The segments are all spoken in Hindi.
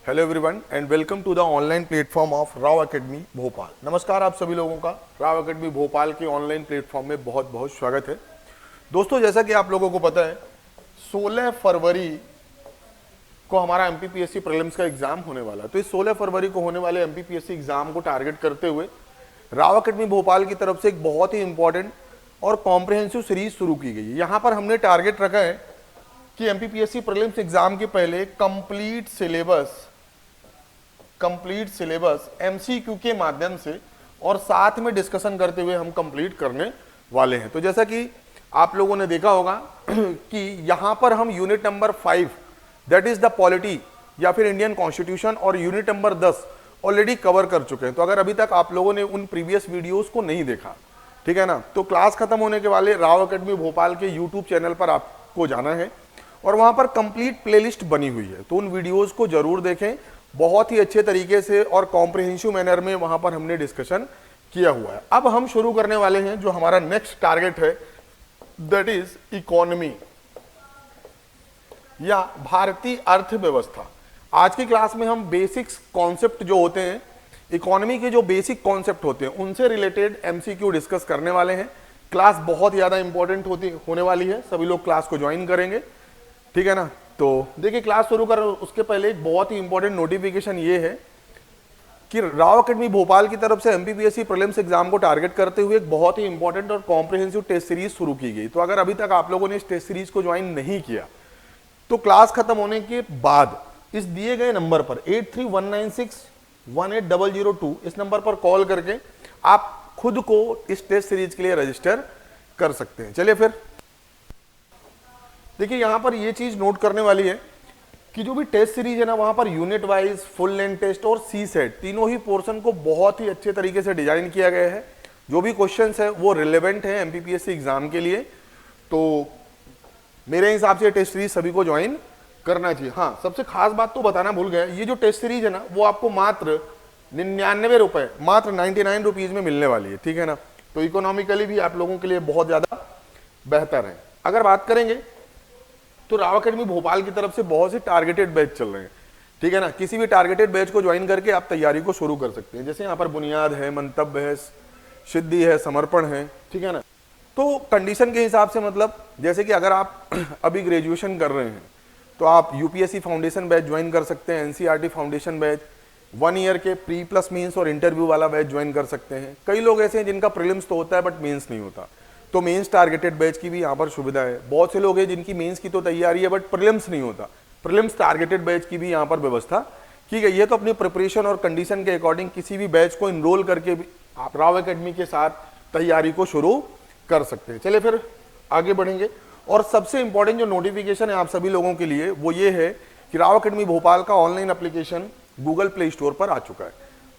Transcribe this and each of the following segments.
Hello everyone and welcome to the online platform of Rao academy Bhopal. नमस्कार आप सभी लोगों का राव एकेडमी भोपाल के ऑनलाइन प्लेटफॉर्म में बहुत बहुत स्वागत है। दोस्तों, जैसा कि आप लोगों को पता है 16 फरवरी को हमारा एमपीपीएससी प्रीलिम्स का एग्जाम होने वाला है। तो इस 16 फरवरी को होने वाले एमपीपीएससी एग्जाम को टारगेट करते हुए राव एकेडमी भोपाल की तरफ से एक बहुत ही इंपॉर्टेंट और कॉम्प्रिहेंसिव सीरीज शुरू की गई है। यहाँ पर हमने टारगेट रखा है कि एमपीपीएससी प्रीलिम्स एग्जाम के पहले कंप्लीट सिलेबस एमसीक्यू के माध्यम से और साथ में डिस्कशन करते हुए हम कंप्लीट करने वाले हैं। तो जैसा कि आप लोगों ने देखा होगा कि यहां पर हम unit number 5 that is the polity या फिर इंडियन कॉन्स्टिट्यूशन और यूनिट नंबर 10 ऑलरेडी कवर कर चुके हैं। तो अगर अभी तक आप लोगों ने उन प्रीवियस वीडियोस को नहीं देखा, ठीक है ना, तो क्लास खत्म होने के वाले राव एकेडमी भोपाल के यूट्यूब चैनल पर आपको जाना है और वहां पर कंप्लीट प्लेलिस्ट बनी हुई है। तो उन वीडियोस को जरूर देखें। बहुत ही अच्छे तरीके से और कॉम्प्रिहेंसिव मैनर में वहां पर हमने डिस्कशन किया हुआ है। अब हम शुरू करने वाले हैं जो हमारा नेक्स्ट टारगेट है, दैट इज इकोनॉमी या भारतीय अर्थव्यवस्था। आज की क्लास में हम बेसिक्स कॉन्सेप्ट जो होते हैं, इकोनॉमी के जो बेसिक कॉन्सेप्ट होते हैं, उनसे रिलेटेड एमसीक्यू डिस्कस करने वाले हैं। क्लास बहुत ज्यादा इंपॉर्टेंट होने वाली है, सभी लोग क्लास को ज्वाइन करेंगे, ठीक है ना। तो देखिए, क्लास शुरू कर उसके पहले एक बहुत ही इंपॉर्टेंट नोटिफिकेशन ये है कि राव एकेडमी भोपाल की तरफ से एमपीपीएससी प्रीलिम्स एग्जाम को टारगेट करते हुए एक बहुत ही इंपॉर्टेंट और कॉम्प्रिहेंसिव टेस्ट सीरीज शुरू की गई। तो अगर अभी तक आप लोगों ने इस टेस्ट सीरीज को ज्वाइन नहीं किया तो क्लास खत्म होने के बाद इस दिए गए नंबर पर 8319618002 इस नंबर पर कॉल करके आप खुद को इस टेस्ट सीरीज के लिए रजिस्टर कर सकते हैं। चलिए फिर देखिए, यहां पर ये चीज नोट करने वाली है कि जो भी टेस्ट सीरीज है ना, वहां पर unit wise, full length test और सी सेट तीनों ही पोर्शन को बहुत ही अच्छे तरीके से डिजाइन किया गया है। जो भी क्वेश्चंस है वो रिलेवेंट है एमपीपीएससी एग्जाम के लिए। तो मेरे हिसाब से टेस्ट सीरीज सभी को ज्वाइन करना चाहिए। हाँ, सबसे खास बात तो बताना भूल गया, ये जो टेस्ट सीरीज है ना वो आपको मात्र 99 रुपए, मात्र 99 रुपीज में मिलने वाली है, ठीक है ना। तो इकोनॉमिकली भी आप लोगों के लिए बहुत ज्यादा बेहतर है। अगर बात करेंगे तो राव एकेडमी भोपाल की तरफ से बहुत से टारगेटेड बैच चल रहे हैं, ठीक है ना। किसी भी टारगेटेड बैच को ज्वाइन करके आप तैयारी को शुरू कर सकते हैं। जैसे यहाँ पर बुनियाद है, मंतव्य है, सिद्धि है, समर्पण है, ठीक है ना। तो कंडीशन के हिसाब से, मतलब जैसे कि अगर आप अभी ग्रेजुएशन कर रहे हैं तो आप यूपीएससी फाउंडेशन बैच ज्वाइन कर सकते हैं, एनसीईआरटी फाउंडेशन बैच, 1 ईयर के प्री प्लस मीन्स और इंटरव्यू वाला बैच ज्वाइन कर सकते हैं। कई लोग ऐसे हैं जिनका प्रीलिम्स तो होता है बट मेंस नहीं होता, तो मेंस टारगेटेड बैच की भी यहाँ पर सुविधा है। बहुत से लोग हैं जिनकी मेंस की तो तैयारी है बट प्रीलिम्स नहीं होता, प्रीलिम्स टारगेटेड बैच की भी यहाँ पर व्यवस्था की गई है। तो अपनी प्रिपरेशन और कंडीशन के अकॉर्डिंग किसी भी बैच को इनरोल करके भी आप राव एकेडमी के साथ तैयारी को शुरू कर सकते हैं। चलिए फिर आगे बढ़ेंगे। और सबसे इंपॉर्टेंट जो नोटिफिकेशन है आप सभी लोगों के लिए वो ये है कि राव एकेडमी भोपाल का online application Google play store पर आ चुका है।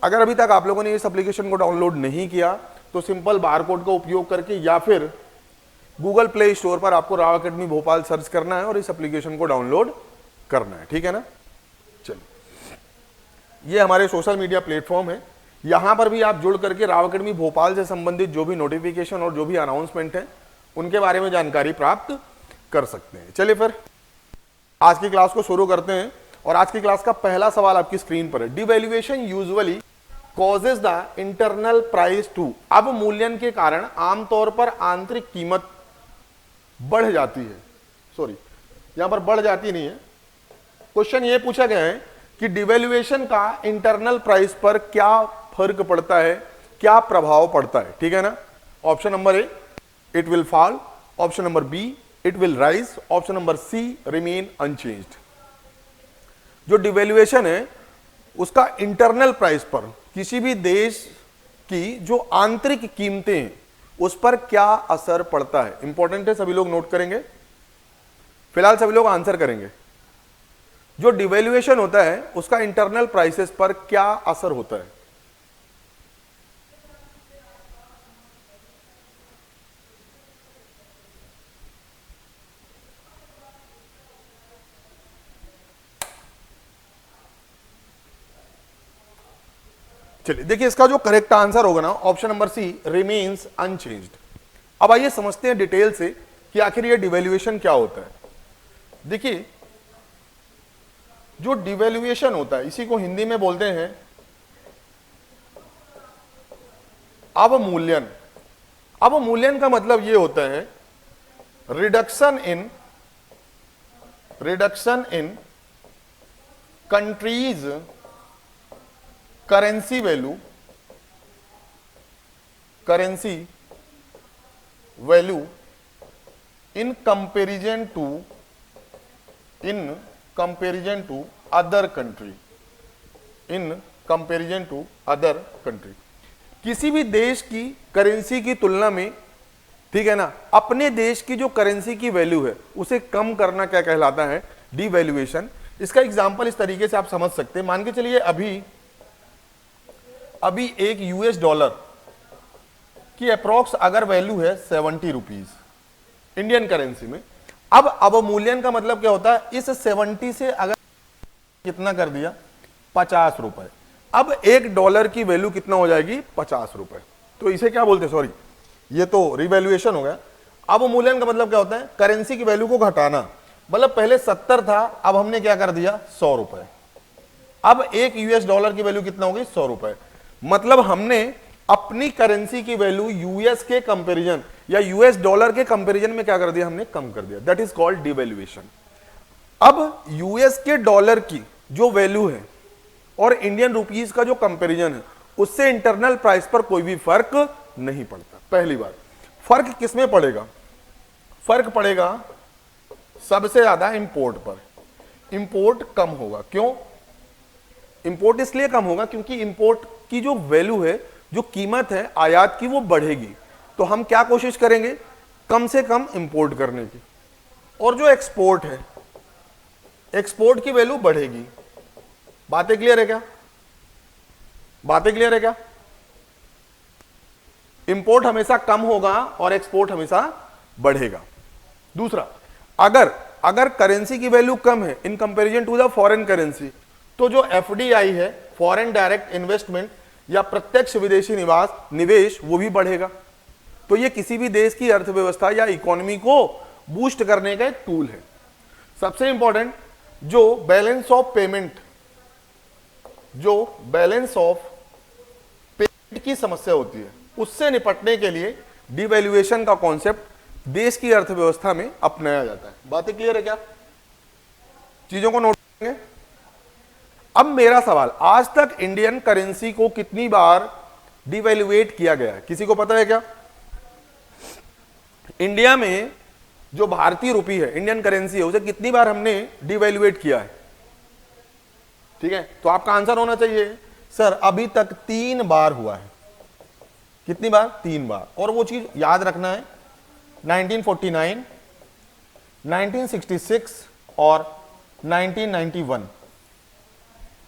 अगर अभी तक आप लोगों ने इस एप्लीकेशन को डाउनलोड नहीं किया तो सिंपल बारकोड का उपयोग करके या फिर गूगल प्ले स्टोर पर आपको राव एकेडमी भोपाल सर्च करना है और इस एप्लीकेशन को डाउनलोड करना है, ठीक है ना। चलिए, ये हमारे सोशल मीडिया प्लेटफॉर्म है, यहां पर भी आप जुड़ करके राव एकेडमी भोपाल से संबंधित जो भी नोटिफिकेशन और जो भी अनाउंसमेंट है उनके बारे में जानकारी प्राप्त कर सकते हैं। चलिए फिर आज की क्लास को शुरू करते हैं और आज की क्लास का पहला सवाल आपकी स्क्रीन पर है। Devaluation usually causes the internal price to. अब मूल्यन के कारण आमतौर पर आंतरिक कीमत बढ़ जाती है, सॉरी यहां पर बढ़ जाती नहीं है। क्वेश्चन ये पूछा गया है कि डिवैल्यूएशन का इंटरनल प्राइस पर क्या फर्क पड़ता है, क्या प्रभाव पड़ता है, ठीक है ना। Option number A, it will fall, option number B, it will rise, option number C, remain unchanged. जो डिवैल्यूएशन है उसका इंटरनल प्राइस पर, किसी भी देश की जो आंतरिक कीमतें हैं उस पर क्या असर पड़ता है। इंपॉर्टेंट है, सभी लोग नोट करेंगे, फिलहाल सभी लोग आंसर करेंगे। जो डिवैल्यूएशन होता है उसका इंटरनल प्राइसेस पर क्या असर होता है। चलिए देखिए, इसका जो करेक्ट आंसर होगा ना option number C, remains unchanged. अब आइए समझते हैं डिटेल से कि आखिर ये डिवैल्यूएशन क्या होता है। देखिए, जो डिवैल्यूएशन होता है इसी को हिंदी में बोलते हैं अवमूल्यन। अवमूल्यन का मतलब ये होता है reduction in country's currency value in comparison to other country. किसी भी देश की करेंसी की तुलना में, ठीक है ना, अपने देश की जो करेंसी की वैल्यू है उसे कम करना क्या कहलाता है? डिवैल्यूएशन। इसका एग्जांपल इस तरीके से आप समझ सकते हैं, मान के चलिए अभी एक यूएस डॉलर की अप्रोक्स अगर वैल्यू है 70 रुपीज इंडियन करेंसी में। अब अवमूल्यन का मतलब क्या होता है? इस 70 से अगर कितना कर दिया? 50 रुपए। अब एक डॉलर की वैल्यू कितना हो जाएगी? 50 रुपए। तो इसे क्या बोलते हैं? सॉरी, ये तो रिवैल्यूएशन हो गया। अवमूल्यन का मतलब क्या होता है? करेंसी की वैल्यू को घटाना। मतलब पहले 70 था, अब हमने क्या कर दिया? 100 रुपए। अब एक यूएस डॉलर की वैल्यू कितना होगी? 100 रुपए। मतलब हमने अपनी करेंसी की वैल्यू यूएस के कंपैरिजन या यूएस डॉलर के कंपैरिजन में क्या कर दिया? हमने कम कर दिया। That is called devaluation. अब यूएस के डॉलर की जो वैल्यू है और इंडियन रुपीस का जो कंपैरिजन है उससे इंटरनल प्राइस पर कोई भी फर्क नहीं पड़ता। पहली बात, फर्क किसमें पड़ेगा? फर्क पड़ेगा सबसे ज्यादा इंपोर्ट पर। इंपोर्ट कम होगा। क्यों? इंपोर्ट इसलिए कम होगा क्योंकि इंपोर्ट की जो वैल्यू है, जो कीमत है आयात की, वो बढ़ेगी। तो हम क्या कोशिश करेंगे? कम से कम इंपोर्ट करने की। और जो एक्सपोर्ट है, एक्सपोर्ट की वैल्यू बढ़ेगी। बातें क्लियर है क्या? बातें क्लियर है क्या? इंपोर्ट हमेशा कम होगा और एक्सपोर्ट हमेशा बढ़ेगा। दूसरा, अगर करेंसी की वैल्यू कम है in comparison to the foreign currency, तो जो एफडीआई है, फॉरेन डायरेक्ट इन्वेस्टमेंट या प्रत्यक्ष विदेशी निवेश, वो भी बढ़ेगा। तो ये किसी भी देश की अर्थव्यवस्था या इकोनॉमी को बूस्ट करने का एक टूल है। सबसे इंपॉर्टेंट, जो बैलेंस ऑफ पेमेंट की समस्या होती है उससे निपटने के लिए डिवैल्यूएशन का कॉन्सेप्ट देश की अर्थव्यवस्था में अपनाया जाता है। बातें क्लियर है क्या? चीजों को नोट करेंगे। अब मेरा सवाल, आज तक इंडियन करेंसी को कितनी बार डिवैल्यूएट किया गया है? किसी को पता है क्या? इंडिया में जो भारतीय रुपी है, इंडियन करेंसी है, उसे कितनी बार हमने डिवैल्यूएट किया है? ठीक है, तो आपका आंसर होना चाहिए सर अभी तक 3 बार हुआ है। कितनी बार? 3 बार। और वो चीज याद रखना है, 1949, 1966 और 1991।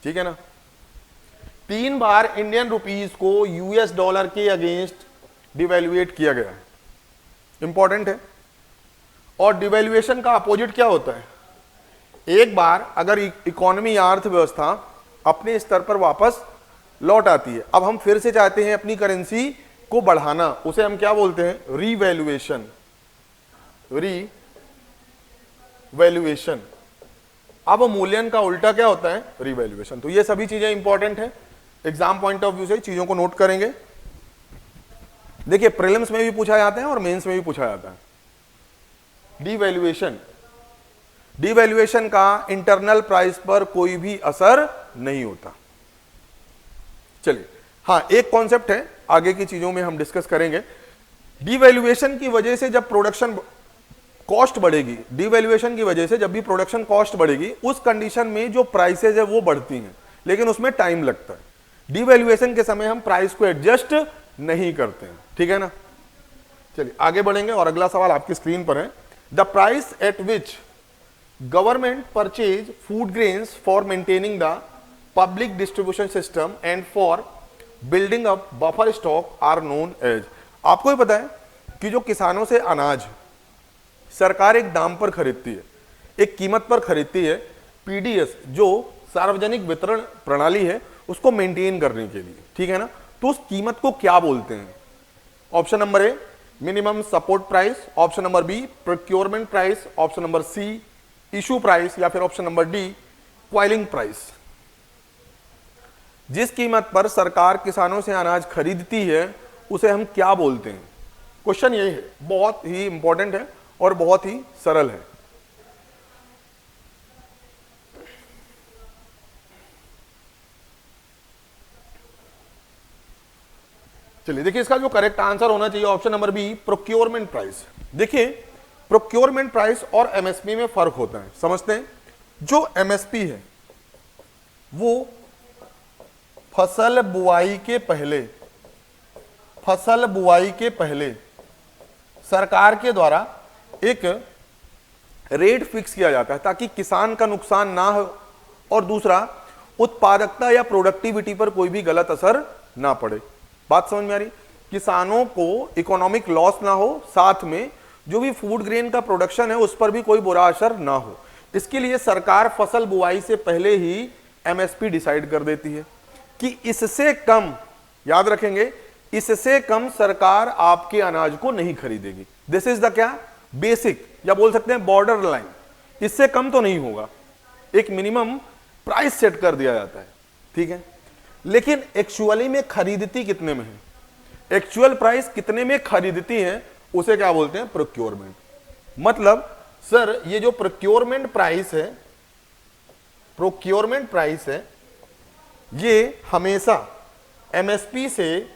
ठीक है ना? 3 बार इंडियन रुपीस को यूएस डॉलर के अगेंस्ट डिवैल्यूएट किया गया है। इंपॉर्टेंट है। और डिवैल्यूएशन का अपोजिट क्या होता है? एक बार अगर इकोनॉमी या अर्थव्यवस्था अपने स्तर पर वापस लौट आती है, अब हम फिर से चाहते हैं अपनी करेंसी को बढ़ाना, उसे हम क्या बोलते हैं? रीवैल्यूएशन। रीवैल्यूएशन। अब मूल्यन का उल्टा क्या होता है? रीवैल्यूएशन। तो ये सभी चीजें इंपॉर्टेंट है, एग्जाम पॉइंट ऑफ व्यू से चीजों को नोट करेंगे। देखिए, प्रीलिम्स में भी पूछा जाता है और मेंस में भी पूछा जाता है। डिवैल्यूएशन का इंटरनल प्राइस पर कोई भी असर नहीं होता। चलिए, हाँ, एक कॉन्सेप्ट है, आगे की चीजों में हम डिस्कस करेंगे। डिवैल्यूएशन की वजह से जब प्रोडक्शन कॉस्ट बढ़ेगी, डिवैल्यूएशन की वजह से जब भी प्रोडक्शन कॉस्ट बढ़ेगी, उस कंडीशन में जो प्राइसेज है वो बढ़ती हैं, लेकिन उसमें टाइम लगता है। डिवैल्यूएशन के समय हम प्राइस को एडजस्ट नहीं करते हैं। ठीक है ना? चलिए आगे बढ़ेंगे और अगला सवाल आपकी स्क्रीन पर है। The price at which government purchase food grains for maintaining the public distribution system and for building up buffer stock are known as. आपको ही पता है कि जो किसानों से अनाज सरकार एक दाम पर खरीदती है, एक कीमत पर खरीदती है, पीडीएस जो सार्वजनिक वितरण प्रणाली है उसको मेंटेन करने के लिए। ठीक है ना? तो उस कीमत को क्या बोलते हैं? Option number A minimum support price, option number B procurement price, option number C issue price, या फिर ऑप्शन नंबर डी स्क्वाइलिंग प्राइस, जिस कीमत पर सरकार किसानों से अनाज खरीदती है उसे हम क्या बोलते हैं? क्वेश्चन यही है, बहुत ही इंपॉर्टेंट है और बहुत ही सरल है। चलिए देखिए, इसका जो करेक्ट आंसर होना चाहिए option number B, procurement price. देखिए प्रोक्योरमेंट प्राइस और एमएसपी में फर्क होता है, समझते हैं। जो एमएसपी है वो फसल बुआई के पहले सरकार के द्वारा एक रेट फिक्स किया जाता है ताकि किसान का नुकसान ना हो, और दूसरा उत्पादकता या प्रोडक्टिविटी पर कोई भी गलत असर ना पड़े। बात समझ में आ रही? किसानों को इकोनॉमिक लॉस ना हो, साथ में जो भी फूड ग्रेन का प्रोडक्शन है उस पर भी कोई बुरा असर ना हो। इसके लिए सरकार फसल बुआई से पहले ही एमएसपी डिसाइड कर देती है कि इससे कम, याद रखेंगे, इससे कम सरकार आपके अनाज को नहीं खरीदेगी। दिस इज द क्या, बेसिक, या बोल सकते हैं बॉर्डर लाइन। इससे कम तो नहीं होगा, एक मिनिमम प्राइस सेट कर दिया जाता है, ठीक है। लेकिन एक्चुअली में खरीदती कितने में है, एक्चुअल प्राइस कितने में खरीदती है, उसे क्या बोलते हैं, प्रोक्योरमेंट। मतलब सर ये जो प्रोक्योरमेंट प्राइस है ये हमेशा एमएसपी से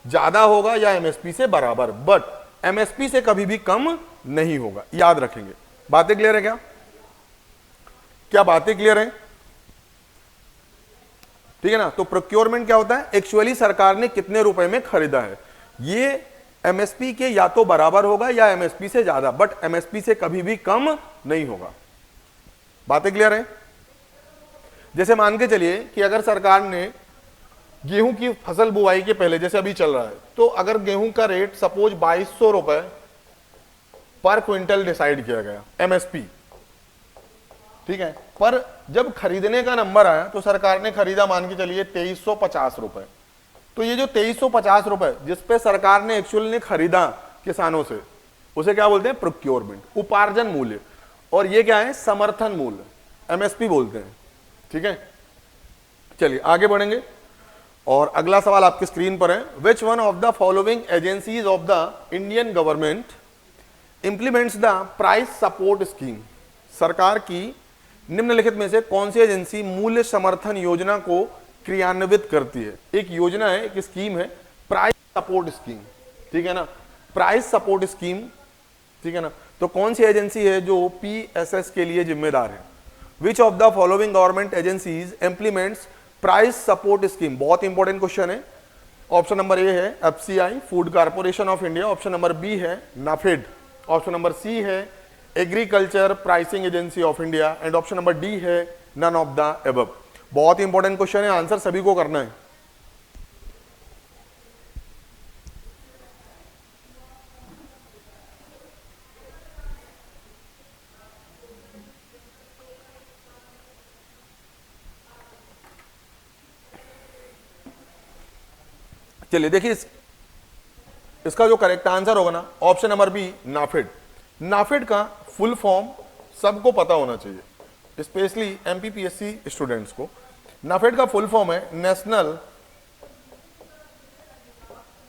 ज्यादा होगा या एमएसपी से बराबर, बट एमएसपी से कभी भी कम नहीं होगा, याद रखेंगे। बातें क्लियर है क्या? क्या बातें क्लियर है? ठीक है ना। तो प्रोक्योरमेंट क्या होता है, एक्चुअली सरकार ने कितने रुपए में खरीदा है, ये एमएसपी के या तो बराबर होगा या एमएसपी से ज्यादा, बट एमएसपी से कभी भी कम नहीं होगा। बातें क्लियर है? जैसे मान के चलिए कि अगर सरकार ने गेहूं की फसल बुआई के पहले, जैसे अभी चल रहा है, तो अगर गेहूं का रेट सपोज 2200 रुपए पर क्विंटल डिसाइड किया गया एमएसपी, ठीक है, पर जब खरीदने का नंबर आया तो सरकार ने खरीदा मान के चलिए 2350 रुपए। तो ये जो 2350 रुपए जिस पे सरकार ने एक्चुअल ने खरीदा किसानों से, उसे क्या बोलते हैं, प्रोक्योरमेंट, उपार्जन मूल्य। और ये क्या है, समर्थन मूल्य, एमएसपी बोलते हैं, ठीक है। चलिए आगे बढ़ेंगे और अगला सवाल आपकी स्क्रीन पर है। Which one of the following agencies of the Indian government implements the price support scheme? सरकार की निम्नलिखित में से कौन सी एजेंसी मूल्य समर्थन योजना को क्रियान्वित करती है? एक योजना है, एक स्कीम है, प्राइस सपोर्ट स्कीम, ठीक है ना, प्राइस सपोर्ट स्कीम, ठीक है ना। तो कौन सी एजेंसी है जो पीएसएस के लिए जिम्मेदार है? Which of the following government agencies implements price support scheme? बहुत इंपॉर्टेंट क्वेश्चन है। ऑप्शन नंबर ए है FCI, food corporation of India. Option number B है नाफेड। ऑप्शन नंबर सी है agriculture pricing agency of India. And option number D है नन ऑफ द अबव। बहुत ही इंपॉर्टेंट क्वेश्चन है, आंसर सभी को करना है। चलिए देखिए इसका जो करेक्ट आंसर होगा ना, option number B, NAFED. NAFED का फुल फॉर्म सबको पता होना चाहिए, स्पेशली एमपीपीएससी स्टूडेंट्स को। नाफेड का फुल फॉर्म है national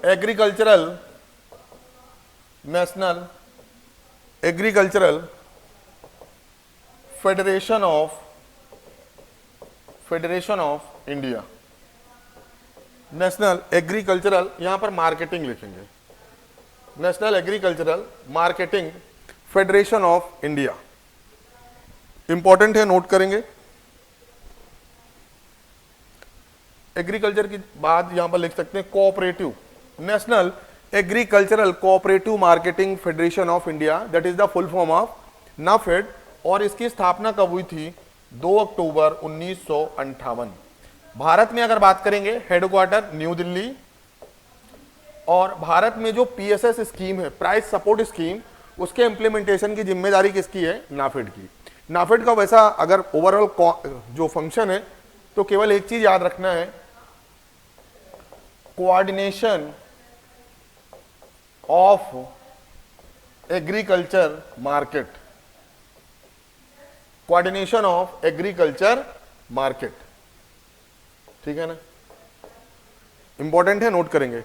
agricultural federation of India. National agricultural, यहां पर मार्केटिंग लिखेंगे, national agricultural marketing federation of India. Important है, नोट करेंगे। एग्रीकल्चर की बाद यहां पर लिख सकते हैं cooperative, national agricultural cooperative marketing federation of India, that is the full form of NAFED. और इसकी स्थापना कब हुई थी? 2 अक्टूबर 1958। भारत में अगर बात करेंगे, हेडक्वार्टर न्यू दिल्ली। और भारत में जो पीएसएस स्कीम है, प्राइस सपोर्ट स्कीम, उसके इंप्लीमेंटेशन की जिम्मेदारी किसकी है? नाफेड की। नाफेड का वैसा अगर ओवरऑल जो फंक्शन है, तो केवल एक चीज याद रखना है, coordination of agriculture market, coordination of agriculture market, ठीक है ना, इंपॉर्टेंट है, नोट करेंगे।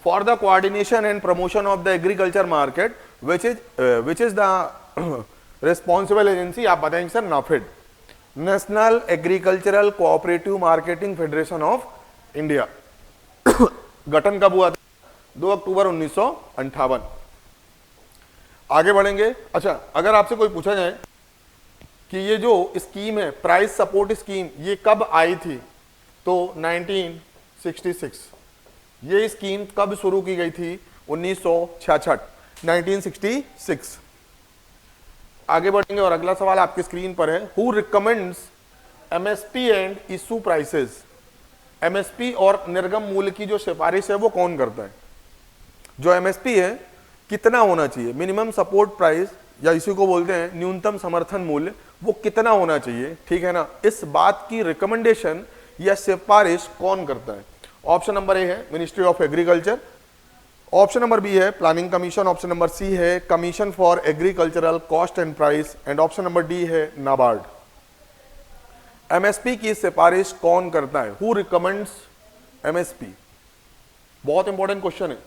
For the coordination and promotion of the agriculture market which is the responsible agency, आप बताएंगे sir NAFED, national agricultural cooperative marketing federation of India. गठन कब हुआ था? 2 अक्टूबर 1958। आगे बढ़ेंगे। अच्छा, अगर आपसे कोई पूछा जाए कि ये जो स्कीम है प्राइस सपोर्ट स्कीम, ये कब आई थी, तो 1966। ये स्कीम कब शुरू की गई थी? 1966, 1966। आगे बढ़ेंगे और अगला सवाल आपकी स्क्रीन पर है। Who recommends MSP and issue prices? MSP और निर्गम मूल्य की जो सिफारिश है वो कौन करता है? जो एमएसपी है कितना होना चाहिए, मिनिमम सपोर्ट प्राइस या इसी को बोलते हैं न्यूनतम समर्थन मूल्य, वो कितना होना चाहिए, ठीक है ना, इस बात की रिकमेंडेशन या सिफारिश कौन करता है? ऑप्शन नंबर ए है ministry of agriculture, option number B है planning commission, option number C है commission for agricultural cost and price, and option number D है नाबार्ड। एमएसपी की सिफारिश कौन करता है? Who recommends MSP? बहुत इंपॉर्टेंट क्वेश्चन है।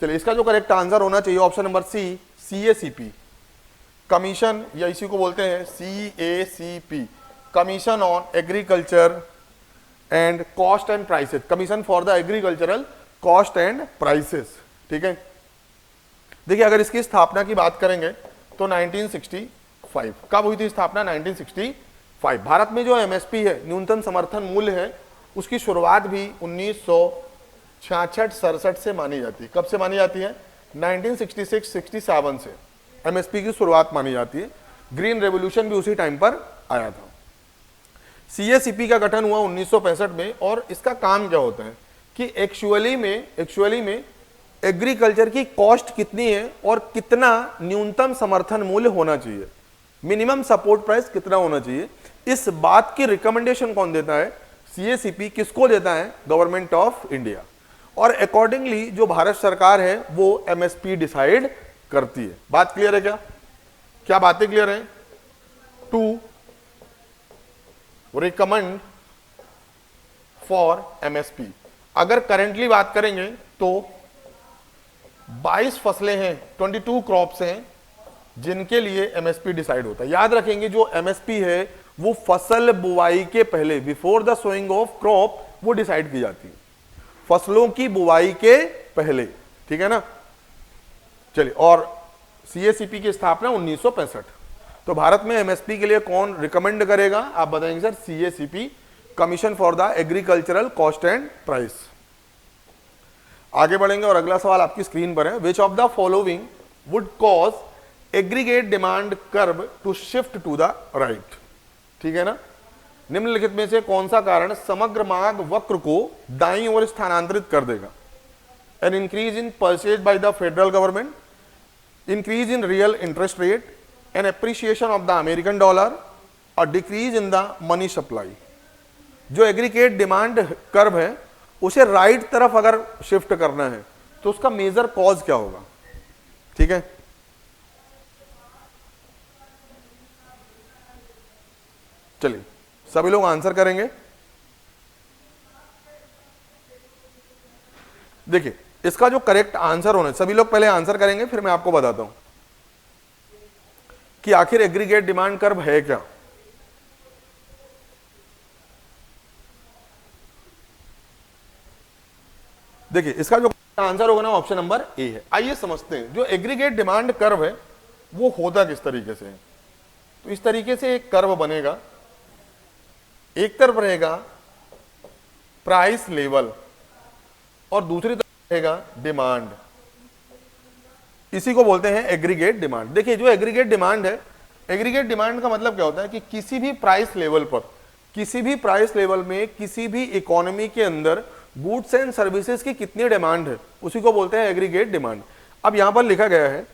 चलिए, इसका जो करेक्ट आंसर होना चाहिए option number C, CACP, commission या इसी को बोलते हैं CACP, commission on agriculture and cost and prices, commission for the agricultural cost and prices, ठीक है। देखिए, अगर इसकी स्थापना की बात करेंगे तो 1965। कब हुई थी स्थापना? 1965। भारत में जो एमएसपी है, न्यूनतम समर्थन मूल्य है, उसकी शुरुआत भी 1966-67 से मानी जाती है। कब से मानी जाती है? 1966-67 से एमएसपी की शुरुआत मानी जाती है। ग्रीन रेवोल्यूशन भी उसी टाइम पर आया था। सीएसीपी का गठन हुआ 1965 में, और इसका काम क्या होता है कि एक्चुअली में एग्रीकल्चर की कॉस्ट कितनी है और कितना न्यूनतम समर्थन मूल्य होना चाहिए, मिनिमम सपोर्ट प्राइस कितना होना चाहिए, इस बात की रिकमेंडेशन कौन देता है? सीएसीपी। किसको देता है? Government of India. और अकॉर्डिंगली जो भारत सरकार है वो एमएसपी डिसाइड करती है। बात क्लियर है? क्या बातें क्लियर है? To recommend for MSP. अगर करेंटली बात करेंगे तो 22 फसलें हैं, 22 क्रॉप्स हैं जिनके लिए एमएसपी डिसाइड होता है। याद रखेंगे, जो एमएसपी है वो फसल बुआई के पहले, before the sowing of crop, वो डिसाइड की जाती है, फसलों की बुआई के पहले, ठीक है ना। चलिए, और सीएसीपी की स्थापना 1965। तो भारत में एमएसपी के लिए कौन रिकमेंड करेगा? आप बताएंगे sir, CACP, commission for the agricultural cost and price. आगे बढ़ेंगे और अगला सवाल आपकी स्क्रीन पर है। Which of the following would cause aggregate demand curve to shift to the right? ठीक है ना। निम्नलिखित में से कौन सा कारण समग्र मांग वक्र को दाईं ओर स्थानांतरित कर देगा? An increase in purchase by the federal government, increase in real interest rate, an appreciation of the American dollar, और decrease in the money supply. जो एग्रीगेट डिमांड कर्व है उसे राइट तरफ अगर शिफ्ट करना है तो उसका मेजर कॉज क्या होगा? ठीक है, चलिए सभी लोग आंसर करेंगे। देखिए, इसका जो करेक्ट आंसर होना है, सभी लोग पहले आंसर करेंगे, फिर मैं आपको बताता हूं कि आखिर एग्रीगेट डिमांड कर्व है क्या। देखिए, इसका जो आंसर होगा ना, ऑप्शन नंबर ए है। आइए समझते हैं, जो एग्रीगेट डिमांड कर्व है वो होता किस तरीके से है। तो इस तरीके से एक कर्व बनेगा, एक तरफ रहेगा प्राइस लेवल और दूसरी तरफ रहेगा डिमांड। इसी को बोलते हैं एग्रीगेट डिमांड। देखिए, जो एग्रीगेट डिमांड है, एग्रीगेट डिमांड का मतलब क्या होता है कि किसी भी प्राइस लेवल पर, किसी भी प्राइस लेवल में, किसी भी इकोनॉमी के अंदर गुड्स एंड सर्विसेज की कितनी डिमांड है, उसी को बोलते हैं एग्रीगेट डिमांड। अब यहां पर लिखा गया है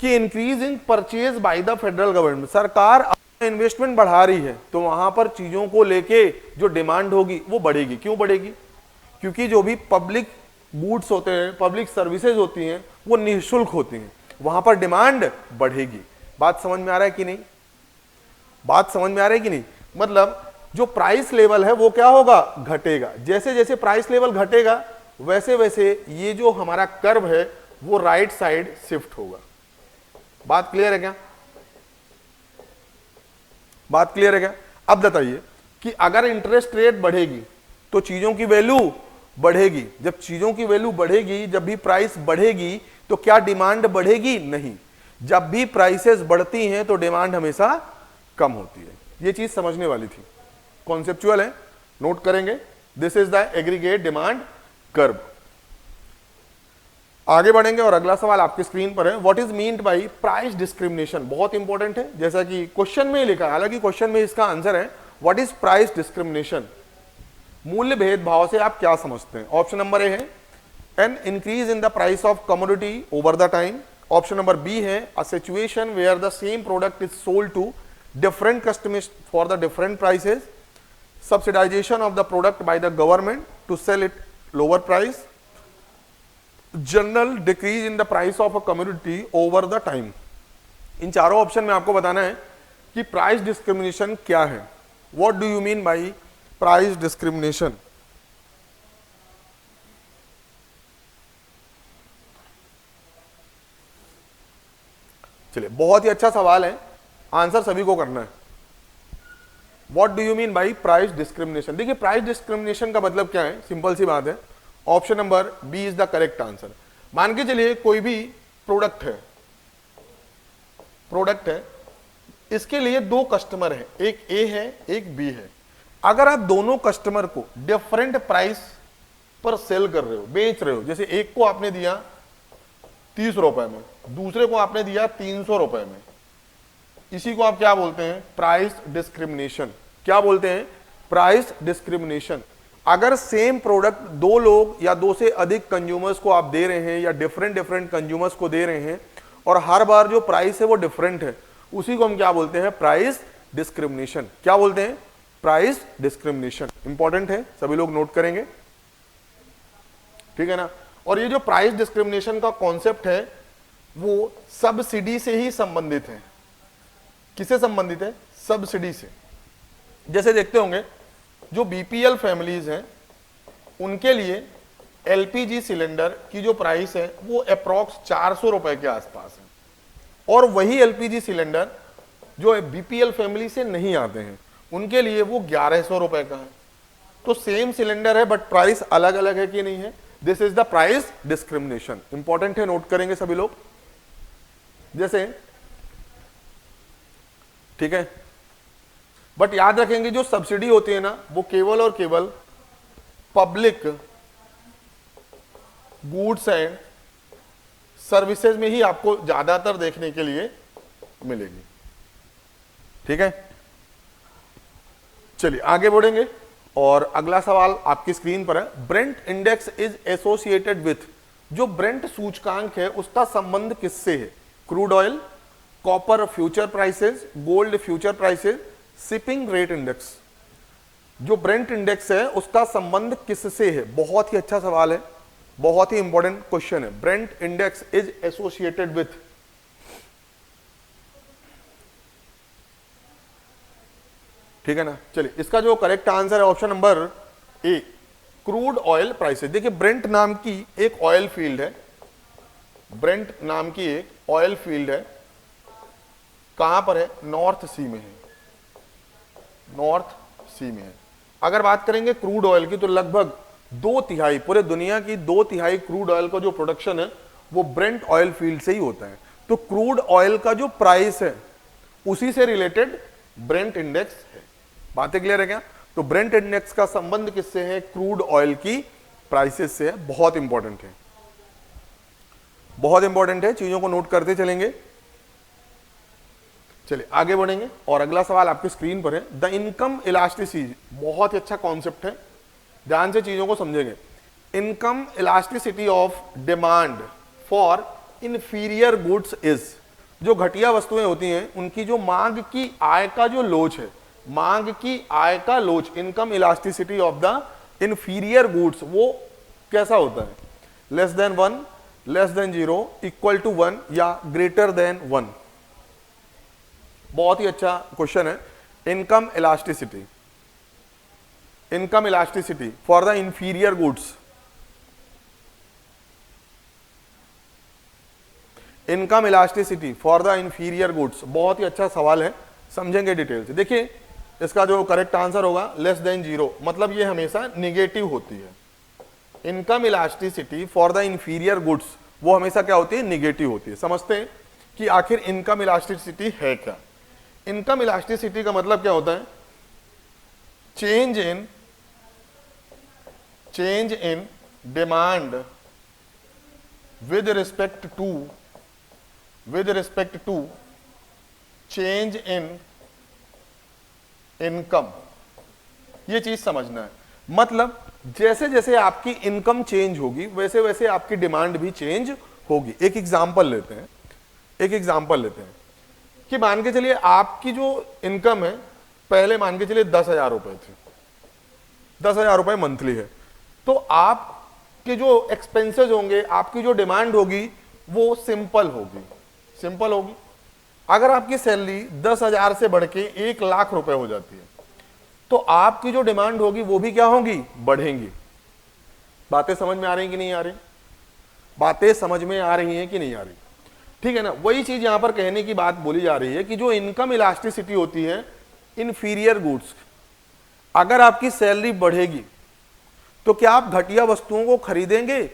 कि increase in purchase by the federal government, सरकार इन्वेस्टमेंट बढ़ा रही है तो वहां पर चीजों को लेके जो डिमांड होगी वो बढ़ेगी। क्यों बढ़ेगी? क्योंकि जो भी पब्लिक गुड्स होते हैं, पब्लिक सर्विसेज होती हैं, वो निःशुल्क होती हैं, वहां पर डिमांड बढ़ेगी। बात समझ में आ रहा है कि नहीं? बात समझ में आ रहा है कि नहीं? मतलब जो प्राइस लेवल है वो क्या होगा, घटेगा। जैसे जैसे प्राइस लेवल घटेगा वैसे वैसे ये जो हमारा कर्व है वो राइट साइड शिफ्ट होगा। बात क्लियर है क्या? बात क्लियर है क्या? अब बताइए कि अगर इंटरेस्ट रेट बढ़ेगी तो चीजों की वैल्यू बढ़ेगी। जब चीजों की वैल्यू बढ़ेगी, जब भी प्राइस बढ़ेगी तो क्या डिमांड बढ़ेगी? नहीं। जब भी प्राइसेस बढ़ती हैं तो डिमांड हमेशा कम होती है। ये चीज समझने वाली थी, कॉन्सेप्चुअल है, नोट करेंगे। This is the aggregate demand curve. आगे बढ़ेंगे और अगला सवाल आपकी स्क्रीन पर है, what is meant by price discrimination. बहुत इंपॉर्टेंट है, जैसा कि क्वेश्चन में लिखा है, हालांकि क्वेश्चन में इसका आंसर है व्हाट इज प्राइस डिस्क्रिमिनेशन। मूल्य भेदभाव से आप क्या समझते हैं? ऑप्शन नंबर ए है an increase in the price of commodity over the time. Option number B है a situation where the same product is sold to different customers for the different prices. Subsidization of the product by the government to sell it lower price. General decrease in the price of a commodity over the time. इन चारों ऑप्शन में आपको बताना है कि प्राइस डिस्क्रिमिनेशन क्या है। What do you mean by price discrimination? चलिए, बहुत ही अच्छा सवाल है, आंसर सभी को करना है। What do you mean by price discrimination? देखिए, प्राइस डिस्क्रिमिनेशन का मतलब क्या है, सिंपल सी बात है, option number B is the correct answer. मान के चलिए कोई भी प्रोडक्ट है, इसके लिए दो कस्टमर है, एक ए है एक बी है। अगर आप दोनों कस्टमर को डिफरेंट प्राइस पर सेल कर रहे हो, बेच रहे हो, जैसे एक को आपने दिया 30 रुपए में, दूसरे को आपने दिया 300 रुपए में, इसी को आप क्या बोलते हैं? Price discrimination. क्या बोलते हैं? Price discrimination. अगर सेम प्रोडक्ट दो लोग या दो से अधिक कंज्यूमर्स को आप दे रहे हैं या डिफरेंट डिफरेंट कंज्यूमर्स को दे रहे हैं और हर बार जो प्राइस है वो डिफरेंट है, उसी को हम क्या बोलते हैं? Price discrimination. क्या बोलते हैं? Price discrimination. इंपॉर्टेंट है, सभी लोग नोट करेंगे, ठीक है ना। और ये जो प्राइस डिस्क्रिमिनेशन का कॉन्सेप्ट है वो सब्सिडी से ही संबंधित है। किससे संबंधित है? सब्सिडी से। जैसे देखते होंगे जो बीपीएल फैमिलीज हैं उनके लिए एलपीजी सिलेंडर की जो प्राइस है वो अप्रॉक्स 400 रुपए के आसपास है, और वही एलपीजी सिलेंडर जो बीपीएल फैमिली से नहीं आते हैं उनके लिए वो 1100 रुपए का है। तो सेम सिलेंडर है बट प्राइस अलग अलग है कि नहीं है? This is the price discrimination. Important है, नोट करेंगे सभी लोग। जैसे, ठीक है, बट याद रखेंगे जो सब्सिडी होती है ना वो केवल और केवल पब्लिक गुड्स एंड सर्विसेज में ही आपको ज्यादातर देखने के लिए मिलेगी, ठीक है। चलिए आगे बढ़ेंगे और अगला सवाल आपकी स्क्रीन पर है, Brent index is associated with. जो ब्रेंट सूचकांक है उसका संबंध किससे है? Crude oil, copper future prices, gold future prices, shipping rate index. जो ब्रेंट इंडेक्स है उसका संबंध किससे है? बहुत ही अच्छा सवाल है, बहुत ही इंपॉर्टेंट क्वेश्चन है। Brent index is associated with, ठीक है ना। चलिए, इसका जो करेक्ट आंसर है ऑप्शन नंबर ए, क्रूड ऑयल प्राइसेस। देखिए, ब्रेंट नाम की एक ऑयल फील्ड है, ब्रेंट नाम की एक ऑयल फील्ड है, कहां पर है? नॉर्थ सी में है, नॉर्थ सी में है। अगर बात करेंगे क्रूड ऑयल की तो लगभग 2/3 पूरे दुनिया की 2/3 क्रूड ऑयल का जो प्रोडक्शन है वो ब्रेंट ऑयल फील्ड से ही होता है। तो क्रूड ऑयल का जो प्राइस है उसी से रिलेटेड ब्रेंट इंडेक्स है। बातें क्लियर है क्या? तो ब्रेंट इंडेक्स का संबंध किससे है? क्रूड ऑयल की प्राइसेस से है। बहुत इंपॉर्टेंट है, बहुत इंपॉर्टेंट है, चीजों को नोट करते चलेंगे। चलिए आगे बढ़ेंगे और अगला सवाल आपकी स्क्रीन पर है, द इनकम इलास्टिसिटी। बहुत ही अच्छा कॉन्सेप्ट है, ध्यान से चीजों को समझेंगे। Income elasticity of demand for inferior goods is. जो घटिया वस्तुएं होती हैं उनकी जो मांग की आय का जो लोच है, मांग की आय का लोच, income elasticity of the inferior goods, वो कैसा होता है? Less than 1, less than 0, equal to 1 या ग्रेटर देन 1। बहुत ही अच्छा क्वेश्चन है। Income elasticity, income elasticity for the inferior goods, income elasticity for the inferior goods, बहुत ही अच्छा सवाल है, समझेंगे डिटेल से। देखिए इसका जो करेक्ट आंसर होगा लेस देन जीरो, मतलब ये हमेशा निगेटिव होती है। Income elasticity for the inferior goods वो हमेशा क्या होती है, निगेटिव होती है। समझते हैं कि आखिर इनकम इलास्टिसिटी है क्या। इनकम इलास्टिसिटी का मतलब क्या होता है, change in demand with respect to change in income. ये चीज समझना है, मतलब जैसे जैसे आपकी इनकम चेंज होगी वैसे वैसे आपकी डिमांड भी चेंज होगी। एक एग्जांपल लेते हैं, कि मान के चलिए आपकी जो इनकम है पहले मान के चलिए 10,000 रुपए थी, 10,000 रुपए मंथली है, तो आपके जो एक्सपेंसेस होंगे, आपकी जो डिमांड होगी वो सिंपल होगी। अगर आपकी सैलरी 10,000 से बढ़ के 1,00,000 रुपए हो जाती है तो आपकी जो डिमांड होगी वो भी क्या होगी, बढ़ेंगी। बातें समझ में आ रही हैं कि नहीं आ रही? बातें समझ में आ रही हैं कि नहीं आ रही? ठीक है ना। वही चीज यहां पर कहने की बात बोली जा रही है कि जो इनकम इलास्टिसिटी होती है इंफीरियर गुड्स, अगर आपकी सैलरी बढ़ेगी तो क्या आप घटिया वस्तुओं को खरीदेंगे?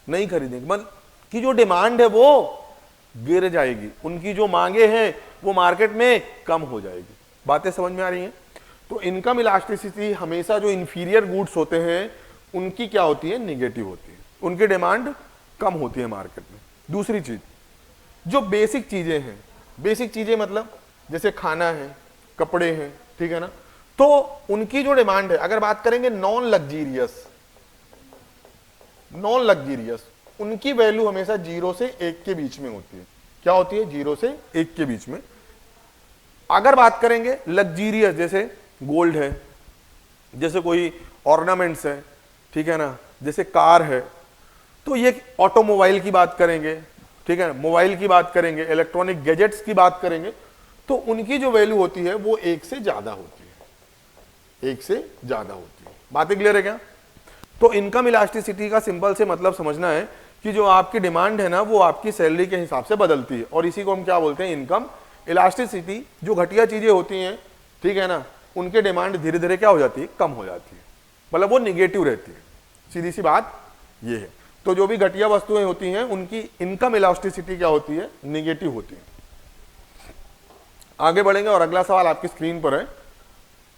नहीं खरीदेंगे, मतलब की जो डिमांड है वो गिर जाएगी, उनकी जो मांगे हैं वो मार्केट में कम हो जाएगी। बातें समझ में आ रही हैं? तो इनकम इलास्टिसिटी हमेशा जो इंफीरियर गुड्स होते हैं उनकी क्या होती है, निगेटिव होती है, उनकी डिमांड कम होती है मार्केट में। दूसरी चीज, जो बेसिक चीजें हैं, बेसिक चीजें मतलब जैसे खाना है, कपड़े हैं, ठीक है ना, तो उनकी जो डिमांड है, अगर बात करेंगे नॉन लग्जीरियस, उनकी वैल्यू हमेशा 0 से 1 के बीच में होती है। क्या होती है? 0 से 1 के बीच में। अगर बात करेंगे लग्जीरियस, जैसे गोल्ड है, जैसे कोई ऑर्नामेंट्स है, ठीक है ना, जैसे कार है, तो ये ऑटोमोबाइल की बात करेंगे, ठीक है ना, मोबाइल की बात करेंगे, इलेक्ट्रॉनिक गैजेट्स की बात करेंगे, तो उनकी जो वैल्यू होती है वो 1 से ज्यादा होती है, 1 से ज्यादा होती है। बातें क्लियर है क्या? तो इनकम इलास्टिसिटी का सिंपल से मतलब समझना है कि जो आपकी डिमांड है ना वो आपकी सैलरी के हिसाब से बदलती है, और इसी को हम क्या बोलते हैं, इनकम इलास्टिसिटी। जो घटिया चीजें होती हैं, ठीक है ना, उनके डिमांड धीरे धीरे क्या हो जाती है, कम हो जाती है, मतलब वो निगेटिव रहती है। सीधी सी बात ये है। तो जो भी घटिया वस्तुएं होती हैं उनकी इनकम इलास्टिसिटी क्या होती है, निगेटिव होती है। आगे बढ़ेंगे और अगला सवाल आपकी स्क्रीन पर है,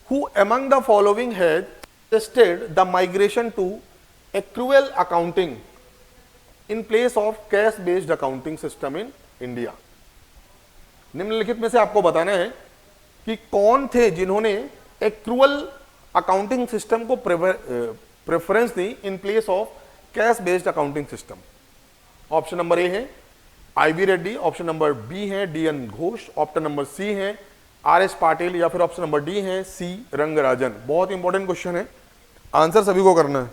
who among the following has suggested the migration to accrual accounting in place of cash based accounting system in India। निम्नलिखित में से आपको बताना है कि कौन थे जिन्होंने एक्रूअल अकाउंटिंग सिस्टम को प्रेफरेंस दी in place of cash based accounting system. Option number A है IV Reddy, option number B है DN Ghosh, option number C है RS पाटिल, या फिर ऑप्शन नंबर डी है C रंगराजन। बहुत इंपॉर्टेंट क्वेश्चन है, आंसर सभी को करना है।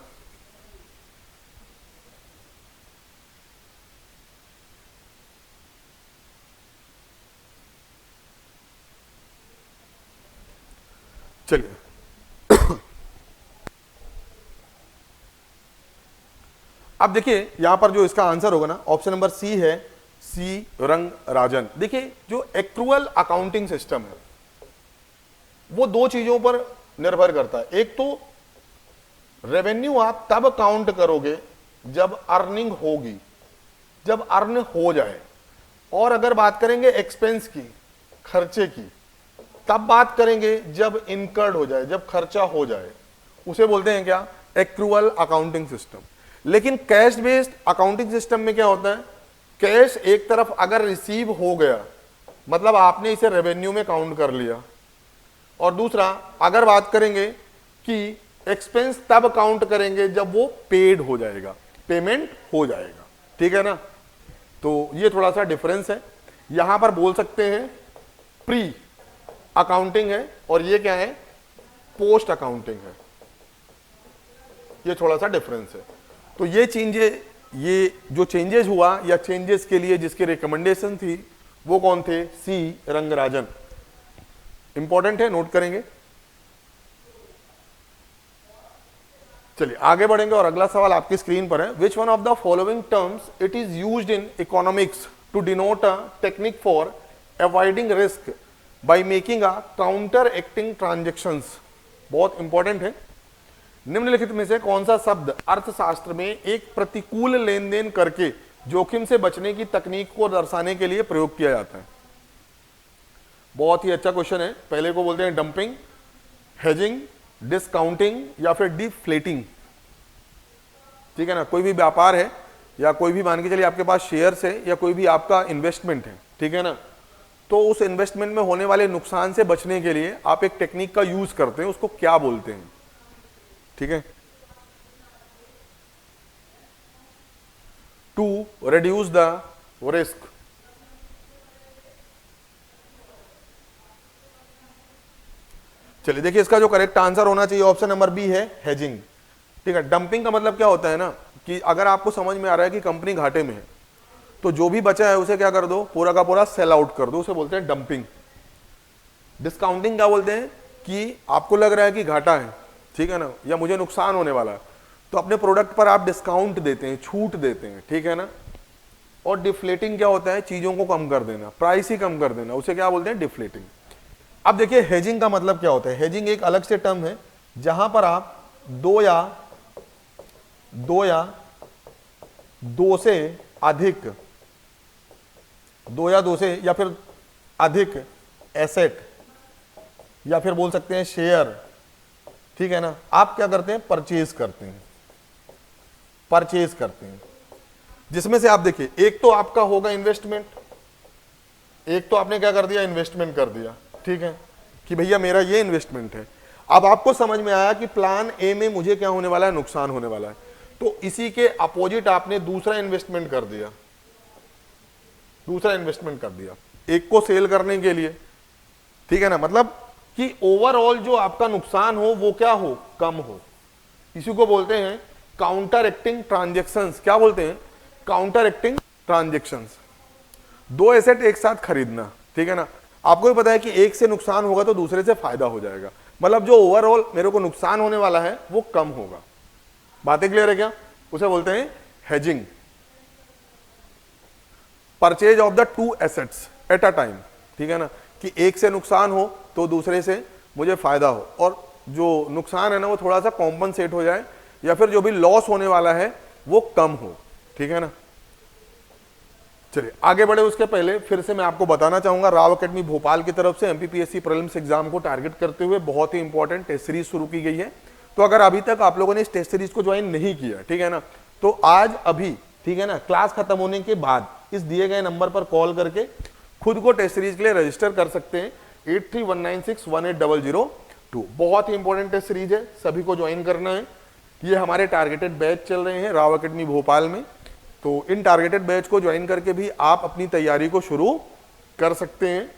चलिए अब देखिए यहां पर जो इसका आंसर होगा ना, ऑप्शन नंबर सी है C रंगराजन। देखिए जो एक्रूअल अकाउंटिंग सिस्टम है वो दो चीजों पर निर्भर करता है। एक तो रेवेन्यू आप तब काउंट करोगे जब अर्निंग होगी, जब अर्न हो जाए, और अगर बात करेंगे एक्सपेंस की, खर्चे की, तब बात करेंगे जब इनकर्ड हो जाए, जब खर्चा हो जाए, उसे बोलते हैं क्या, एक्रूअल अकाउंटिंग सिस्टम। लेकिन कैश बेस्ड अकाउंटिंग सिस्टम में क्या होता है, कैश एक तरफ अगर रिसीव हो गया मतलब आपने इसे रेवेन्यू में काउंट कर लिया, और दूसरा अगर बात करेंगे कि एक्सपेंस तब काउंट करेंगे जब वो पेड हो जाएगा, पेमेंट हो जाएगा, ठीक है ना। तो ये थोड़ा सा डिफरेंस है, यहां पर बोल सकते हैं प्री अकाउंटिंग है और ये क्या है, पोस्ट अकाउंटिंग है, ये थोड़ा सा डिफरेंस है। तो ये चेंजेस, ये जो चेंजेस हुआ या चेंजेस के लिए जिसकी रिकमेंडेशन थी वो कौन थे, C रंगराजन। इंपॉर्टेंट है, नोट करेंगे। चलिए आगे बढ़ेंगे और अगला सवाल आपकी स्क्रीन पर है। Which one of the following terms it is used in economics to denote a technique for avoiding risk by making a counter acting transactions. बहुत इंपॉर्टेंट है। निम्नलिखित में से कौन सा शब्द अर्थशास्त्र में एक प्रतिकूल लेन देन करके जोखिम से बचने की तकनीक को दर्शाने के लिए प्रयोग किया जाता है? बहुत ही अच्छा क्वेश्चन है। पहले को बोलते हैं डंपिंग, हेजिंग, डिस्काउंटिंग या फिर डिफ्लेटिंग। ठीक है ना, कोई भी व्यापार है या कोई भी मान के चलिए आपके पास शेयर्स है या कोई भी आपका इन्वेस्टमेंट है, ठीक है ना, तो उस इन्वेस्टमेंट में होने वाले नुकसान से बचने के लिए आप एक टेक्निक का यूज करते हैं, उसको क्या बोलते हैं? ठीक है, टू रिड्यूस द रिस्क। चलिए देखिए, इसका जो करेक्ट आंसर होना चाहिए ऑप्शन नंबर बी है हेजिंग। ठीक है, डंपिंग का मतलब क्या होता है ना कि अगर आपको समझ में आ रहा है कि कंपनी घाटे में है तो जो भी बचा है उसे क्या कर दो, पूरा का पूरा सेल आउट कर दो, उसे बोलते हैं डंपिंग। डिस्काउंटिंग क्या बोलते हैं कि आपको लग रहा है कि घाटा है, ठीक है ना, या मुझे नुकसान होने वाला है, तो अपने प्रोडक्ट पर आप डिस्काउंट देते हैं, छूट देते हैं, ठीक है ना। और डिफ्लेटिंग क्या होता है, चीजों को कम कर देना, प्राइस ही कम कर देना, उसे क्या बोलते हैं, डिफ्लेटिंग। अब देखिए हेजिंग का मतलब क्या होता है। हेजिंग एक अलग से टर्म है जहां पर आप दो या दो से अधिक या फिर अधिक एसेट या फिर बोल सकते हैं शेयर, ठीक है ना, आप क्या करते हैं, परचेज करते हैं, जिसमें से आप देखिए एक तो आपका होगा इन्वेस्टमेंट, एक तो आपने क्या कर दिया, इन्वेस्टमेंट कर दिया, ठीक है, कि भैया मेरा ये इन्वेस्टमेंट है। अब आपको समझ में आया कि प्लान ए में मुझे क्या होने वाला है, नुकसान होने वाला है, तो इसी के अपोजिट आपने दूसरा इन्वेस्टमेंट कर दिया, एक को सेल करने के लिए, ठीक है ना, मतलब कि ओवरऑल जो आपका नुकसान हो वो क्या हो, कम हो। इसी को बोलते हैं काउंटर एक्टिंग ट्रांजेक्शंस। क्या बोलते हैं, काउंटर एक्टिंग ट्रांजेक्शंस। दो एसेट एक साथ खरीदना, ठीक है ना, आपको भी पता है कि एक से नुकसान होगा तो दूसरे से फायदा हो जाएगा, मतलब जो ओवरऑल मेरे को नुकसान होने वाला है वो कम होगा। बातें क्लियर है क्या? उसे बोलते हैं hedging. Purchase of the two assets at a time, ठीक है ना, कि एक से नुकसान हो तो दूसरे से मुझे फायदा हो, और जो नुकसान है ना वो थोड़ा सा कॉम्पनसेट हो जाए, या फिर जो भी लॉस होने वाला है वो कम हो, ठीक है ना। चलिए आगे बढ़े उसके पहले फिर से मैं आपको बताना चाहूंगा, राव एकेडमी भोपाल की तरफ से एमपीपीएससी प्रीलिम्स एग्जाम को टारगेट करते हुए बहुत ही इंपॉर्टेंट टेस्ट सीरीज शुरू की गई है। तो अगर अभी तक आप लोगों ने इस टेस्ट सीरीज को ज्वाइन नहीं किया, ठीक है ना, तो आज अभी, ठीक है ना, क्लास खत्म होने के बाद इस दिए गए नंबर पर कॉल करके खुद को टेस्ट सीरीज के लिए रजिस्टर कर सकते हैं 8319618002। बहुत ही इंपॉर्टेंट टेस्ट सीरीज है, सभी को ज्वाइन करना है। ये हमारे टारगेटेड बैच चल रहे हैं राव एकेडमी भोपाल में, तो इन टारगेटेड बैच को ज्वाइन करके भी आप अपनी तैयारी को शुरू कर सकते हैं।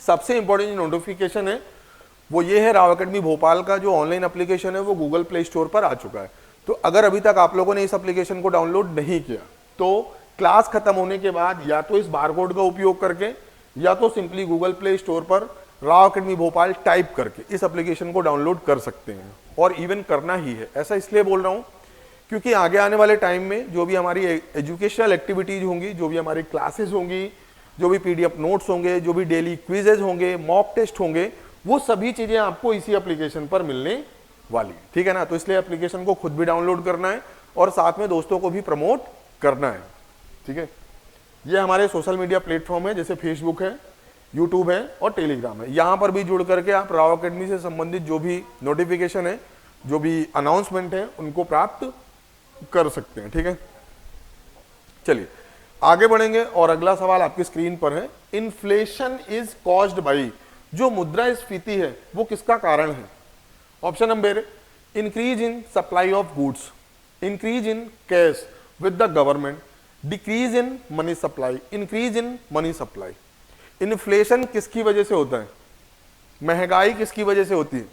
सबसे इंपॉर्टेंट नोटिफिकेशन है वो ये है, राव एकेडमी भोपाल का जो ऑनलाइन एप्लीकेशन है वो गूगल प्ले स्टोर पर आ चुका है। तो अगर अभी तक आप लोगों ने इस एप्लीकेशन को डाउनलोड नहीं किया तो क्लास खत्म होने के बाद या तो इस बारकोड का उपयोग करके या तो सिंपली गूगल प्ले स्टोर पर राव एकेडमी भोपाल टाइप करके इस एप्लीकेशन को डाउनलोड कर सकते हैं, और इवन करना ही है। ऐसा इसलिए बोल रहा हूं क्योंकि आगे आने वाले टाइम में जो भी हमारी एजुकेशनल एक्टिविटीज होंगी, जो भी हमारी क्लासेस होंगी, जो भी पीडीएफ नोट्स होंगे, जो भी डेली क्विजेज होंगे, मॉक टेस्ट होंगे, वो सभी चीजें आपको इसी एप्लीकेशन पर मिलने वाली, ठीक है ना। तो इसलिए एप्लीकेशन को खुद भी डाउनलोड करना है और साथ में दोस्तों को भी प्रमोट करना है, ठीक है। ये हमारे सोशल मीडिया प्लेटफॉर्म है, जैसे फेसबुक है, यूट्यूब है और टेलीग्राम है। यहाँ पर भी जुड़ करके आप राव एकेडमी से संबंधित जो भी नोटिफिकेशन है, जो भी अनाउंसमेंट है, उनको प्राप्त कर सकते हैं, ठीक है। चलिए आगे बढ़ेंगे और अगला सवाल आपकी स्क्रीन पर है। इन्फ्लेशन इज कॉज्ड बाई, जो मुद्रास्फीति है वो किसका कारण है? Option number, increase in supply of goods, increase in cash with the government, decrease in money supply, increase in money supply. Inflation किसकी वजह से होता है? महंगाई किसकी वजह से होती है?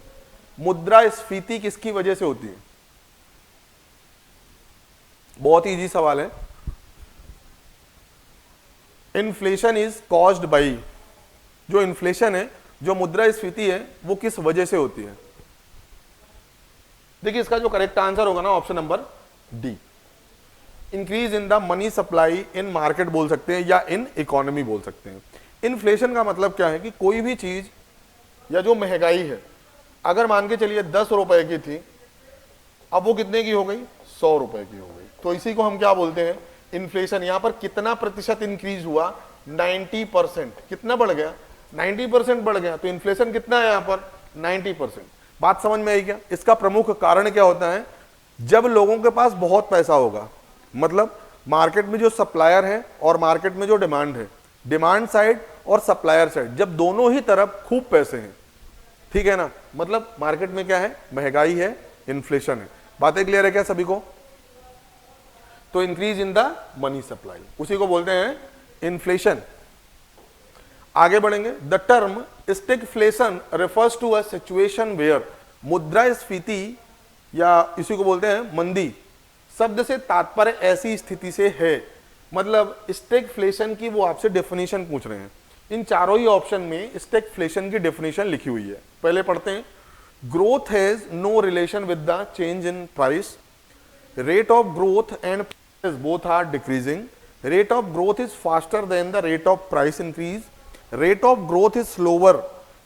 मुद्रास्फीति किसकी वजह से होती है? बहुत इजी सवाल है। इन्फ्लेशन इज कॉज्ड बाई, जो इन्फ्लेशन है जो मुद्रास्फीति है वो किस वजह से होती है? देखिए इसका जो करेक्ट आंसर होगा ना option number D, increase in the money supply in market बोल सकते हैं या इन इकोनॉमी बोल सकते हैं। इन्फ्लेशन का मतलब क्या है कि कोई भी चीज या जो महंगाई है, अगर मान के चलिए 10 रुपए की थी, अब वो कितने की हो गई? 100 रुपए की हो गई। तो इसी को हम क्या बोलते हैं? इन्फ्लेशन। यहां पर कितना प्रतिशत इंक्रीज हुआ? 90%। कितना बढ़ गया? 90% बढ़ गया। तो इन्फ्लेशन कितना है यहां पर? 90%। बात समझ में आई क्या? इसका प्रमुख कारण क्या होता है? जब लोगों के पास बहुत पैसा होगा, मतलब मार्केट में जो सप्लायर है और मार्केट में जो डिमांड है, डिमांड साइड और सप्लायर साइड, जब दोनों ही तरफ खूब पैसे हैं, ठीक है ना, मतलब मार्केट में क्या है? महंगाई है, इन्फ्लेशन है। बातें क्लियर है क्या सभी को? तो increase in the money supply, उसी को बोलते हैं इन्फ्लेशन। आगे बढ़ेंगे। The term stagflation refers to a situation where, मुद्रास्फीति या इसी को बोलते हैं मंदी, शब्द से तात्पर्य ऐसी स्थिति से है। मतलब स्टैगफ्लेशन की वो आपसे डेफिनेशन पूछ रहे हैं। इन चारों ही ऑप्शन में स्टैगफ्लेशन की डेफिनेशन लिखी हुई है। पहले पढ़ते हैं। Growth has no relation with the change in price, rate of growth and price both are decreasing, rate of growth is faster than the rate of price increase, rate of growth is slower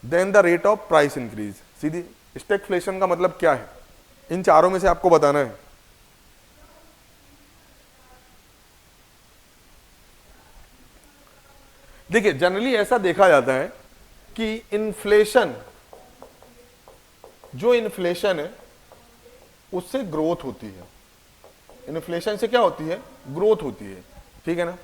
than the rate of price increase. सीधी स्टैगफ्लेशन का मतलब क्या है? इन चारों में से आपको बताना है। देखिए जनरली ऐसा देखा जाता है कि इन्फ्लेशन, जो इन्फ्लेशन है उससे ग्रोथ होती है। इन्फ्लेशन से क्या होती है? ग्रोथ होती है, ठीक है ना।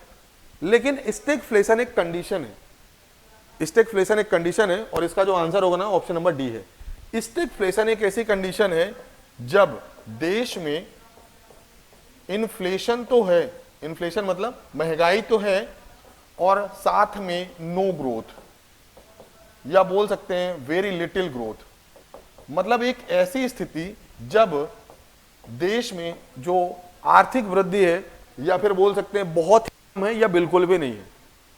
लेकिन स्टैगफ्लेशन एक कंडीशन है। स्टैगफ्लेशन एक कंडीशन है और इसका जो आंसर होगा ना ऑप्शन नंबर डी है। स्टैगफ्लेशन एक ऐसी कंडीशन है जब देश में इन्फ्लेशन तो है, इन्फ्लेशन मतलब महंगाई तो है, और साथ में नो ग्रोथ, या बोल सकते हैं वेरी लिटिल ग्रोथ। मतलब एक ऐसी स्थिति जब देश में जो आर्थिक वृद्धि है, या फिर बोल सकते हैं बहुत कम है या बिल्कुल भी नहीं है,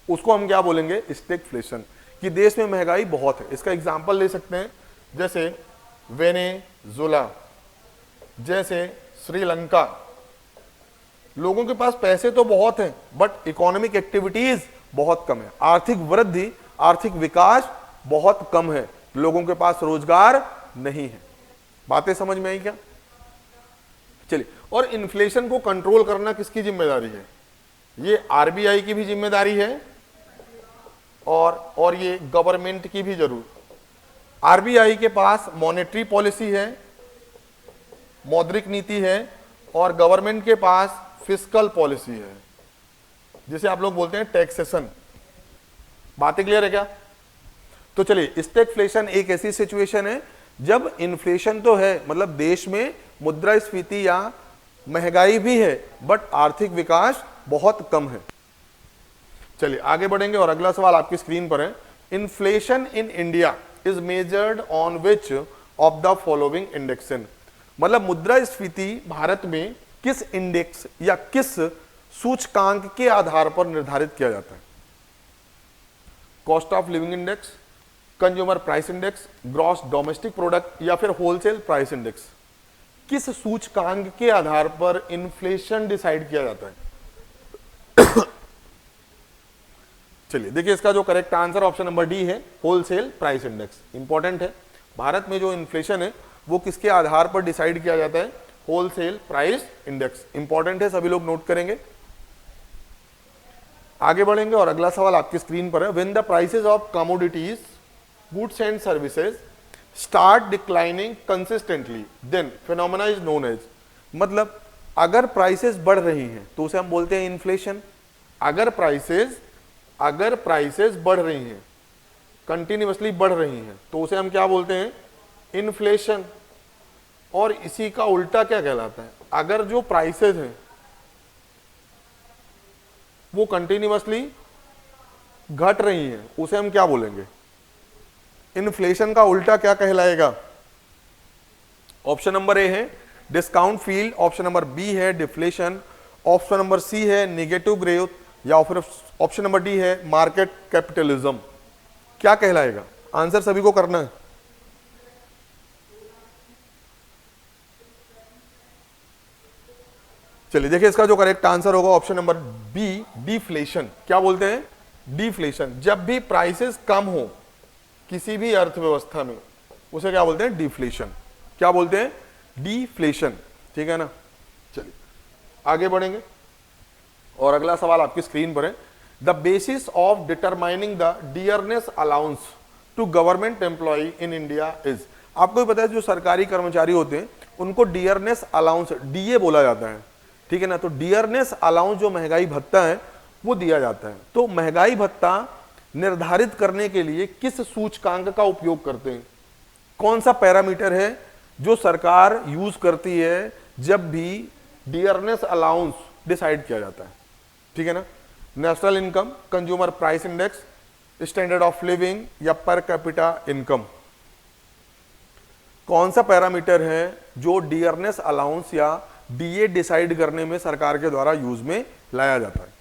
उसको हम क्या बोलेंगे? स्टैगफ्लेशन। कि देश में महंगाई बहुत है। इसका एग्जांपल ले सकते हैं जैसे वेनेजुला, जैसे श्रीलंका। लोगों के पास पैसे तो बहुत हैं बट इकोनॉमिक एक्टिविटीज बहुत कम है, आर्थिक वृद्धि, आर्थिक विकास बहुत कम है, लोगों के पास रोजगार नहीं है। बातें समझ में आई क्या? चलिए, और इन्फ्लेशन को कंट्रोल करना किसकी जिम्मेदारी है? ये आरबीआई की भी जिम्मेदारी है और ये गवर्नमेंट की भी जरूर। आरबीआई के पास मॉनेटरी पॉलिसी है, मौद्रिक नीति है, और गवर्नमेंट के पास फिस्कल पॉलिसी है, जिसे आप लोग बोलते हैं टैक्सेशन। बातें क्लियर है क्या? तो चलिए, स्टैगफ्लेशन एक ऐसी सिचुएशन है जब इन्फ्लेशन तो है, मतलब देश में मुद्रास्फीति या महंगाई भी है बट आर्थिक विकास बहुत कम है। चलिए आगे बढ़ेंगे और अगला सवाल आपकी स्क्रीन पर है। Inflation in India is measured on which of the following induction, मतलब मुद्रास्फीति भारत में किस इंडेक्स या किस सूचकांक के आधार पर निर्धारित किया जाता है? Cost of living index, consumer price index, gross domestic product, या फिर होलसेल प्राइस इंडेक्स। किस सूचकांक के आधार पर इन्फ्लेशन डिसाइड किया जाता है? चलिए देखिए, इसका जो correct answer option number D है, होलसेल प्राइस इंडेक्स। इंपॉर्टेंट है, भारत में जो इन्फ्लेशन है वो किसके आधार पर डिसाइड किया जाता है? Wholesale price index. इंपॉर्टेंट है, सभी लोग नोट करेंगे। आगे बढ़ेंगे और अगला सवाल आपकी स्क्रीन पर है। When the prices of commodities, goods and services start declining consistently then phenomena is known as, मतलब अगर प्राइसेस बढ़ रही हैं तो उसे हम बोलते हैं इन्फ्लेशन। अगर प्राइसेस बढ़ रही हैं, कंटिन्यूअसली बढ़ रही हैं, तो उसे हम क्या बोलते हैं? इन्फ्लेशन। और इसी का उल्टा क्या कहलाता है? अगर जो प्राइसेस हैं वो कंटिन्यूअसली घट रही हैं, उसे हम क्या बोलेंगे? इन्फ्लेशन का उल्टा क्या कहलाएगा? ऑप्शन नंबर ए है discount field, option number B है डिफ्लेशन, ऑप्शन नंबर सी है नेगेटिव ग्रोथ, या फिर ऑप्शन नंबर डी है मार्केट कैपिटलिज्म। क्या कहलाएगा? आंसर सभी को करना है। चलिए देखिए, इसका जो करेक्ट आंसर होगा ऑप्शन नंबर बी, डिफ्लेशन। क्या बोलते हैं? डिफ्लेशन। जब भी प्राइसेस कम हो किसी भी अर्थव्यवस्था में, उसे क्या बोलते हैं? डिफ्लेशन। क्या बोलते हैं? डिफ्लेशन। ठीक है ना। चलिए आगे बढ़ेंगे और अगला सवाल आपकी स्क्रीन पर है। The basis of determining the dearness allowance to government employ in India is. आपको भी पता है जो सरकारी कर्मचारी होते हैं उनको डियरनेस अलाउंस, डीए बोला जाता है। ठीक है ना। तो डियरनेस अलाउंस जो महंगाई भत्ता है वो दिया जाता है। तो महंगाई भत्ता निर्धारित करने के लिए किस सूचकांक का उपयोग करते हैं? कौन सा पैरामीटर है जो सरकार यूज करती है जब भी डियरनेस अलाउंस डिसाइड किया जाता है? ठीक है ना। National income, consumer price index, standard of living या पर कैपिटा इनकम? कौन सा पैरामीटर है जो डियरनेस अलाउंस या डीए डिसाइड करने में सरकार के द्वारा यूज में लाया जाता है?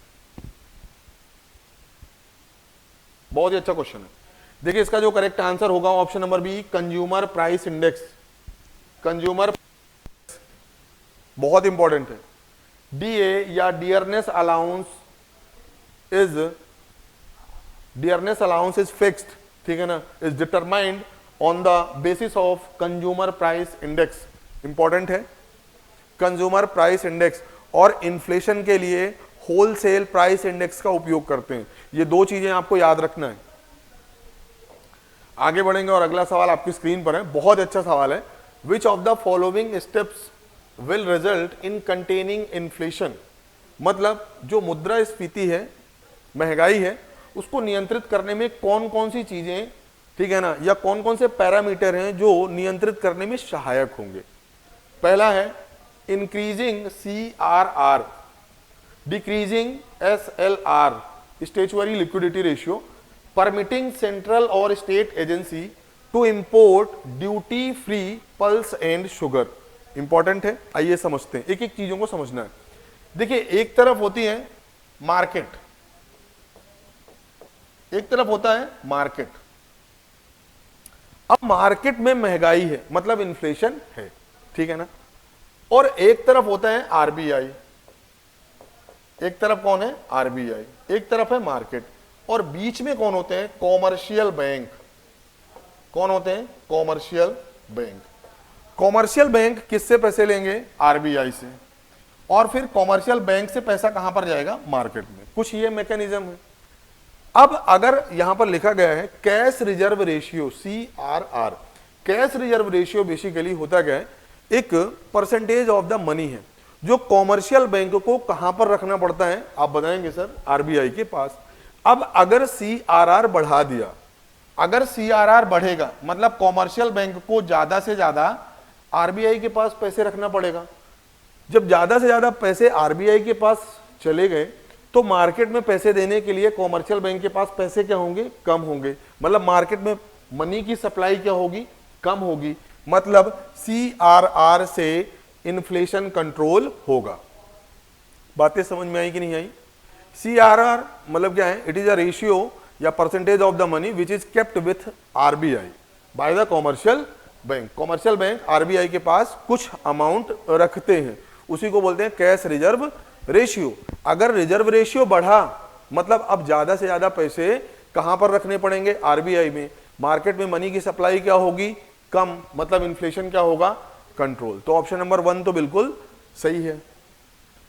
बहुत ही अच्छा क्वेश्चन है। देखिए इसका जो करेक्ट आंसर होगा option number B, consumer price index. Consumer बहुत इंपॉर्टेंट है। डीए या डियरनेस अलाउंस इज फिक्स्ड, ठीक है ना, is determined on the basis of consumer price index. Important है। कंज्यूमर प्राइस इंडेक्स और इन्फ्लेशन के लिए होलसेल प्राइस इंडेक्स का उपयोग करते हैं। ये दो चीजें आपको याद रखना है। आगे बढ़ेंगे और अगला सवाल आपकी स्क्रीन पर है। बहुत अच्छा सवाल है। Which of the following steps will result in containing inflation? मतलब जो मुद्रास्फीति है, महंगाई है, उसको नियंत्रित करने में कौन कौन सी चीजें, ठीक है ना, या कौन कौन से पैरामीटर हैं जो नियंत्रित करने में सहायक होंगे? पहला है increasing CRR, decreasing SLR, statutory liquidity ratio, permitting central और state agency to import duty free pulse and sugar. Important है। आइए समझते हैं, एक एक चीजों को समझना है। देखिए एक तरफ होती है मार्केट, एक तरफ होता है मार्केट। अब मार्केट में महंगाई है मतलब इन्फ्लेशन है, ठीक है ना। और एक तरफ होता है आरबीआई, एक तरफ कौन है? आरबीआई, एक तरफ है मार्केट, और बीच में कौन होते हैं? Commercial bank. कौन होते हैं? Commercial bank. कॉमर्शियल बैंक किससे पैसे लेंगे? आरबीआई से। और फिर कॉमर्शियल बैंक से पैसा कहां पर जाएगा? मार्केट में। कुछ ये मैकेनिज्म है। अब अगर यहां पर लिखा गया है cash reserve ratio, CRR, cash reserve ratio basically होता क्या है? एक परसेंटेज ऑफ द मनी है जो कॉमर्शियल बैंक को कहां पर रखना पड़ता है? आप बताएंगे सर, आरबीआई के पास। अब अगर CRR बढ़ा दिया, अगर CRR बढ़ेगा मतलब कॉमर्शियल बैंक को ज्यादा से ज्यादा आरबीआई के पास पैसे रखना पड़ेगा। जब ज्यादा से ज्यादा पैसे आरबीआई के पास चले गए तो मार्केट में पैसे देने के लिए कॉमर्शियल बैंक के पास पैसे क्या होंगे? कम होंगे। मतलब मार्केट में मनी की सप्लाई क्या होगी? कम होगी। मतलब CRR से इन्फ्लेशन कंट्रोल होगा। बातें समझ में आई कि नहीं आई? CRR मतलब क्या है? इट इज अ रेशियो या percentage of the money which is kept with RBI by the commercial bank. Commercial bank RBI के पास कुछ अमाउंट रखते हैं, उसी को बोलते हैं कैश रिजर्व रेशियो। अगर रिजर्व रेशियो बढ़ा मतलब अब ज्यादा से ज्यादा पैसे कहां पर रखने पड़ेंगे? आरबीआई में। मार्केट में मनी की सप्लाई क्या होगी? कम। मतलब इन्फ्लेशन क्या होगा? कंट्रोल। तो ऑप्शन नंबर 1 तो बिल्कुल सही है।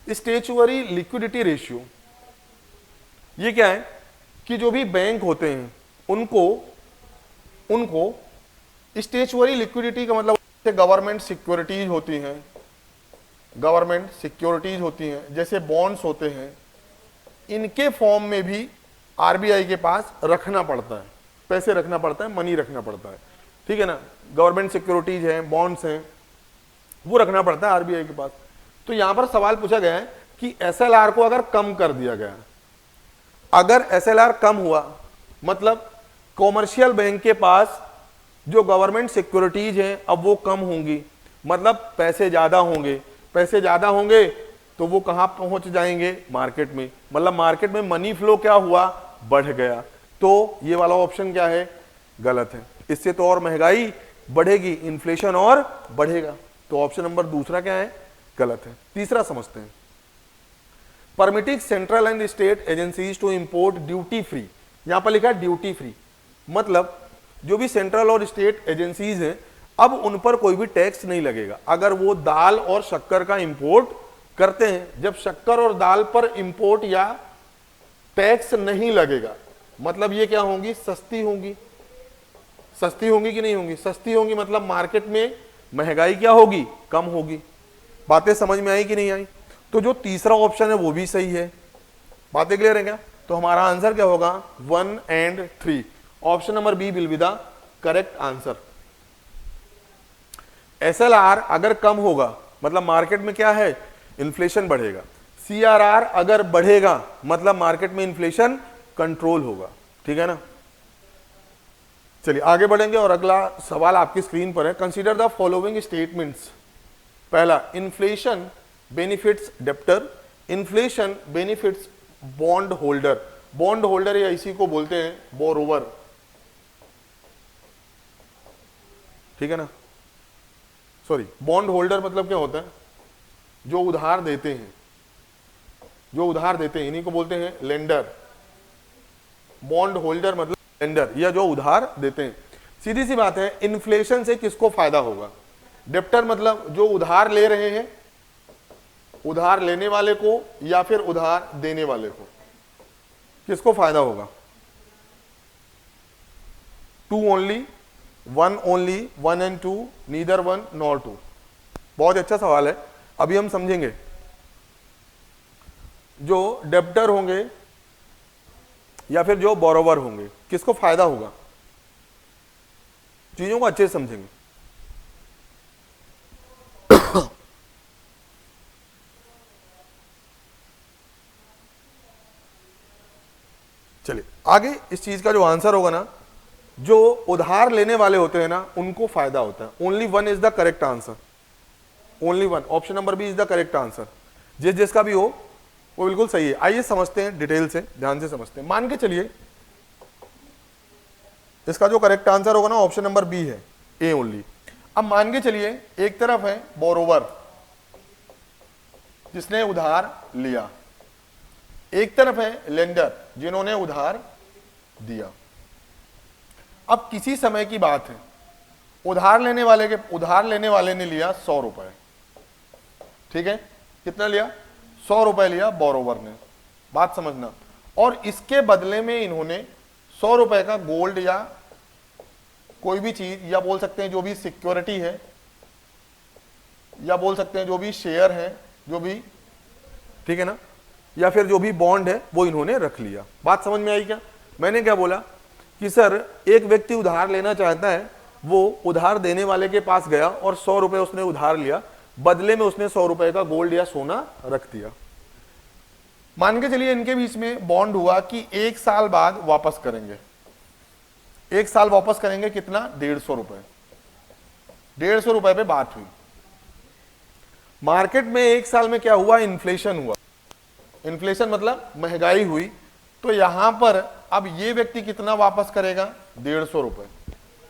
स्टेचुअरी लिक्विडिटी रेशियो, ये क्या है कि जो भी बैंक होते हैं उनको स्टेचुअरी लिक्विडिटी का मतलब गवर्नमेंट सिक्योरिटीज होती हैं, गवर्नमेंट सिक्योरिटीज होती हैं, जैसे बॉन्ड्स होते हैं, इनके फॉर्म में भी आरबीआई के पास रखना पड़ता है, पैसे रखना पड़ता है, मनी रखना पड़ता है, ठीक है ना। गवर्नमेंट सिक्योरिटीज हैं, बॉन्ड्स हैं, वो रखना पड़ता है आरबीआई के पास। तो यहां पर सवाल पूछा गया है कि एसएलआर को अगर कम कर दिया गया, अगर एसएलआर कम हुआ मतलब कॉमर्शियल बैंक के पास जो गवर्नमेंट सिक्योरिटीज हैं अब वो कम होंगी, मतलब पैसे ज्यादा होंगे। पैसे ज्यादा होंगे तो वो कहां पहुंच जाएंगे? मार्केट में। मतलब मार्केट में मनी फ्लो क्या हुआ? बढ़ गया। तो ये वाला ऑप्शन क्या है? गलत है। इससे तो और महंगाई बढ़ेगी, इन्फ्लेशन और बढ़ेगा। तो ऑप्शन नंबर दूसरा क्या है, गलत है। तीसरा समझते हैं, permitting central and state agencies to import duty free. यहां पर लिखा है ड्यूटी फ्री, मतलब जो भी सेंट्रल और स्टेट एजेंसीज हैं अब उन पर कोई भी टैक्स नहीं लगेगा अगर वो दाल और शक्कर का इंपोर्ट करते हैं। जब शक्कर और दाल पर इंपोर्ट या टैक्स नहीं लगेगा, मतलब ये क्या होंगी, सस्ती होंगी। सस्ती होंगी कि नहीं होंगी, सस्ती होंगी, मतलब मार्केट में महंगाई क्या होगी, कम होगी। बातें समझ में आई कि नहीं आई? तो जो तीसरा ऑप्शन है वो भी सही है। बातें क्लियर है क्या? तो हमारा आंसर क्या होगा, 1 and 3, option number B will be the correct answer. SLR अगर कम होगा मतलब मार्केट में क्या है, इन्फ्लेशन बढ़ेगा। CRR अगर बढ़ेगा मतलब मार्केट में इन्फ्लेशन कंट्रोल होगा। ठीक है ना? चलिए आगे बढ़ेंगे और अगला सवाल आपकी स्क्रीन पर है। Consider the following statements. पहला, inflation benefits debtor, inflation benefits bond holder. Bond holder या इसी को बोलते हैं बोरोवर। ठीक है ना? सॉरी, बॉन्ड होल्डर मतलब क्या होता है, जो उधार देते हैं, जो उधार देते हैं इन्हीं को बोलते हैं लेंडर। बॉन्ड होल्डर मतलब लेंडर या जो उधार देते हैं। सीधी सी बात है, इन्फ्लेशन से किसको फायदा होगा, डेप्टर मतलब जो उधार ले रहे हैं, उधार लेने वाले को या फिर उधार देने वाले को, किसको फायदा होगा? 2 only, 1 only, 1 and 2, neither 1 nor 2। बहुत अच्छा सवाल है, अभी हम समझेंगे। जो डेप्टर होंगे या फिर जो बोरोवर होंगे, किसको फायदा होगा, चीजों को अच्छे से समझेंगे। चलिए आगे, इस चीज का जो आंसर होगा ना, जो उधार लेने वाले होते हैं ना उनको फायदा होता है। Only 1 is the correct answer, only 1, option number B is the correct answer. जिसका भी हो वो बिल्कुल सही है। आइए समझते हैं डिटेल से, ध्यान से समझते हैं। मान के चलिए इसका जो करेक्ट आंसर होगा ना ऑप्शन नंबर बी है, ए ओनली। अब मान के चलिए एक तरफ है बोरोवर जिसने उधार लिया, एक तरफ है लेंडर जिन्होंने उधार दिया। अब किसी समय की बात है, उधार लेने वाले ने लिया 100 रुपए। ठीक है, कितना लिया, 100 रुपए लिया बोरोवर ने, बात समझना। और इसके बदले में इन्होंने 100 रुपए का गोल्ड या कोई भी चीज, या बोल सकते हैं जो भी सिक्योरिटी है, या बोल सकते हैं जो भी शेयर है, जो भी, ठीक है ना, या फिर जो भी बॉन्ड है वो इन्होंने रख लिया। बात समझ में आई क्या? मैंने क्या बोला कि सर एक व्यक्ति उधार लेना चाहता है, वो उधार देने वाले के पास गया और 100 रुपए उसने उधार लिया, बदले में उसने 100 रुपए का गोल्ड या सोना रख दिया। मान के चलिए इनके बीच में बॉन्ड हुआ कि 1 साल बाद वापस करेंगे। 1 साल वापस करेंगे, कितना, 150 रुपए। 150 रुपए पे बात हुई। मार्केट में 1 साल में क्या हुआ, इन्फ्लेशन हुआ। इन्फ्लेशन मतलब महंगाई हुई। तो यहां पर अब ये व्यक्ति कितना वापस करेगा, 150 रुपए।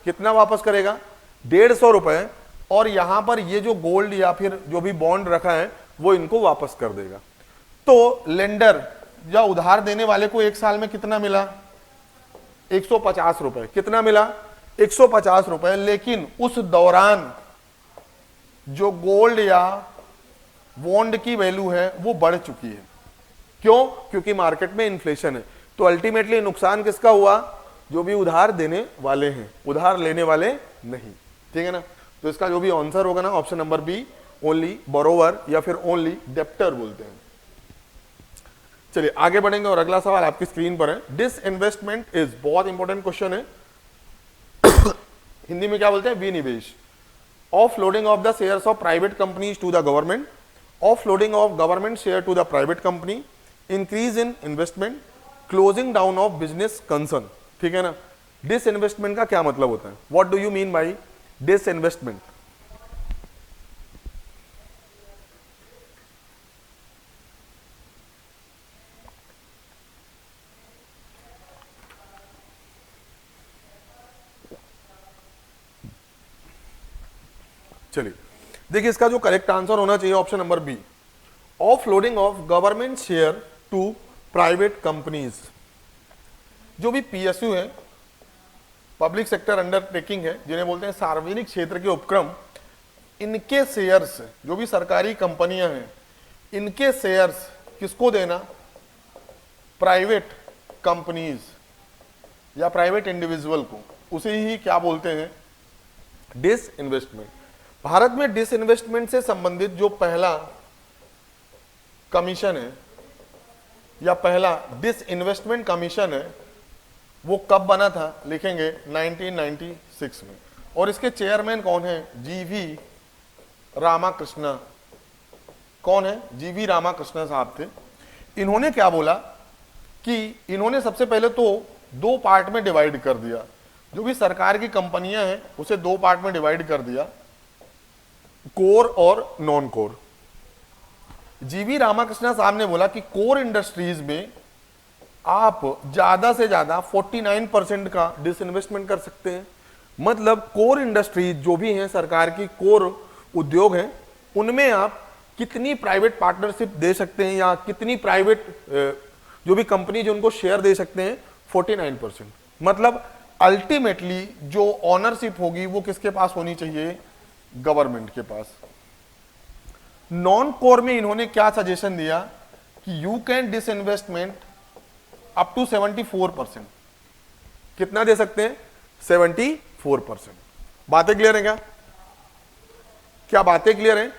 कितना वापस करेगा, 150 रुपए। और यहां पर ये जो गोल्ड या फिर जो भी बॉन्ड रखा है वो इनको वापस कर देगा। तो लेंडर या उधार देने वाले को 1 साल में कितना मिला, 150 रुपए। कितना मिला, 150 रुपए। लेकिन उस दौरान जो गोल्ड या बॉन्ड की वैल्यू है वो बढ़ चुकी है। क्यों? क्योंकि मार्केट में इन्फ्लेशन है। तो अल्टीमेटली नुकसान किसका हुआ, जो भी उधार देने वाले हैं, उधार लेने वाले नहीं। ठीक है ना? तो इसका जो भी आंसर होगा ना option number B, only borrower या फिर ओनली डेप्टर बोलते हैं। चलिए आगे बढ़ेंगे और अगला सवाल आपकी स्क्रीन पर है। डिसइन्वेस्टमेंट इज, बहुत इंपॉर्टेंट क्वेश्चन है। हिंदी में क्या बोलते हैं, विनिवेश। Offloading of the shares of private companies to the government, offloading of government share to the private company, increase in investment, closing down of business concern. ठीक है ना? डिसइन्वेस्टमेंट का क्या मतलब होता है, what do you mean by disinvestment? चलिए देखिए, इसका जो करेक्ट आंसर होना चाहिए option number B, of loading of government share to private companies. जो भी पीएसयू है, पब्लिक सेक्टर अंडरटेकिंग है, जिन्हें बोलते हैं सार्वजनिक क्षेत्र के उपक्रम, इनके शेयर्स, जो भी सरकारी कंपनियां हैं, इनके शेयर्स किसको देना? प्राइवेट कंपनीज या प्राइवेट इंडिविजुअल को, उसे ही क्या बोलते हैं? डिसइन्वेस्टमेंट। भारत में डिसइन्वेस्टमेंट से संबंधित जो पहला कमीशन है या पहला डिसइन्वेस्टमेंट कमीशन है, वो कब बना था? लिखेंगे 1996 में। और इसके चेयरमैन कौन है? जीवी रामाकृष्ण। कौन है? जीवी रामाकृष्ण साहब थे। इन्होंने क्या बोला कि इन्होंने सबसे पहले तो दो पार्ट में डिवाइड कर दिया, जो भी सरकार की कंपनियां हैं उसे दो पार्ट में डिवाइड कर दिया, कोर और नॉन कोर। जीवी रामाकृष्ण साहब ने बोला कि कोर इंडस्ट्रीज में आप ज्यादा से ज्यादा 49% का डिसइन्वेस्टमेंट कर सकते हैं। मतलब कोर इंडस्ट्रीज जो भी हैं, सरकार की कोर उद्योग हैं, उनमें आप कितनी प्राइवेट पार्टनरशिप दे सकते हैं या कितनी प्राइवेट जो भी कंपनी जो उनको शेयर दे सकते हैं? 49%। मतलब अल्टीमेटली जो ऑनरशिप होगी वो किसके पास होनी चाहिए? गवर्नमेंट के पास। नॉन कोर में इन्होंने क्या सजेशन दिया कि you can disinvestment up to 74%। कितना दे सकते हैं? 74%। बातें क्लियर है क्या? क्या बातें क्लियर है?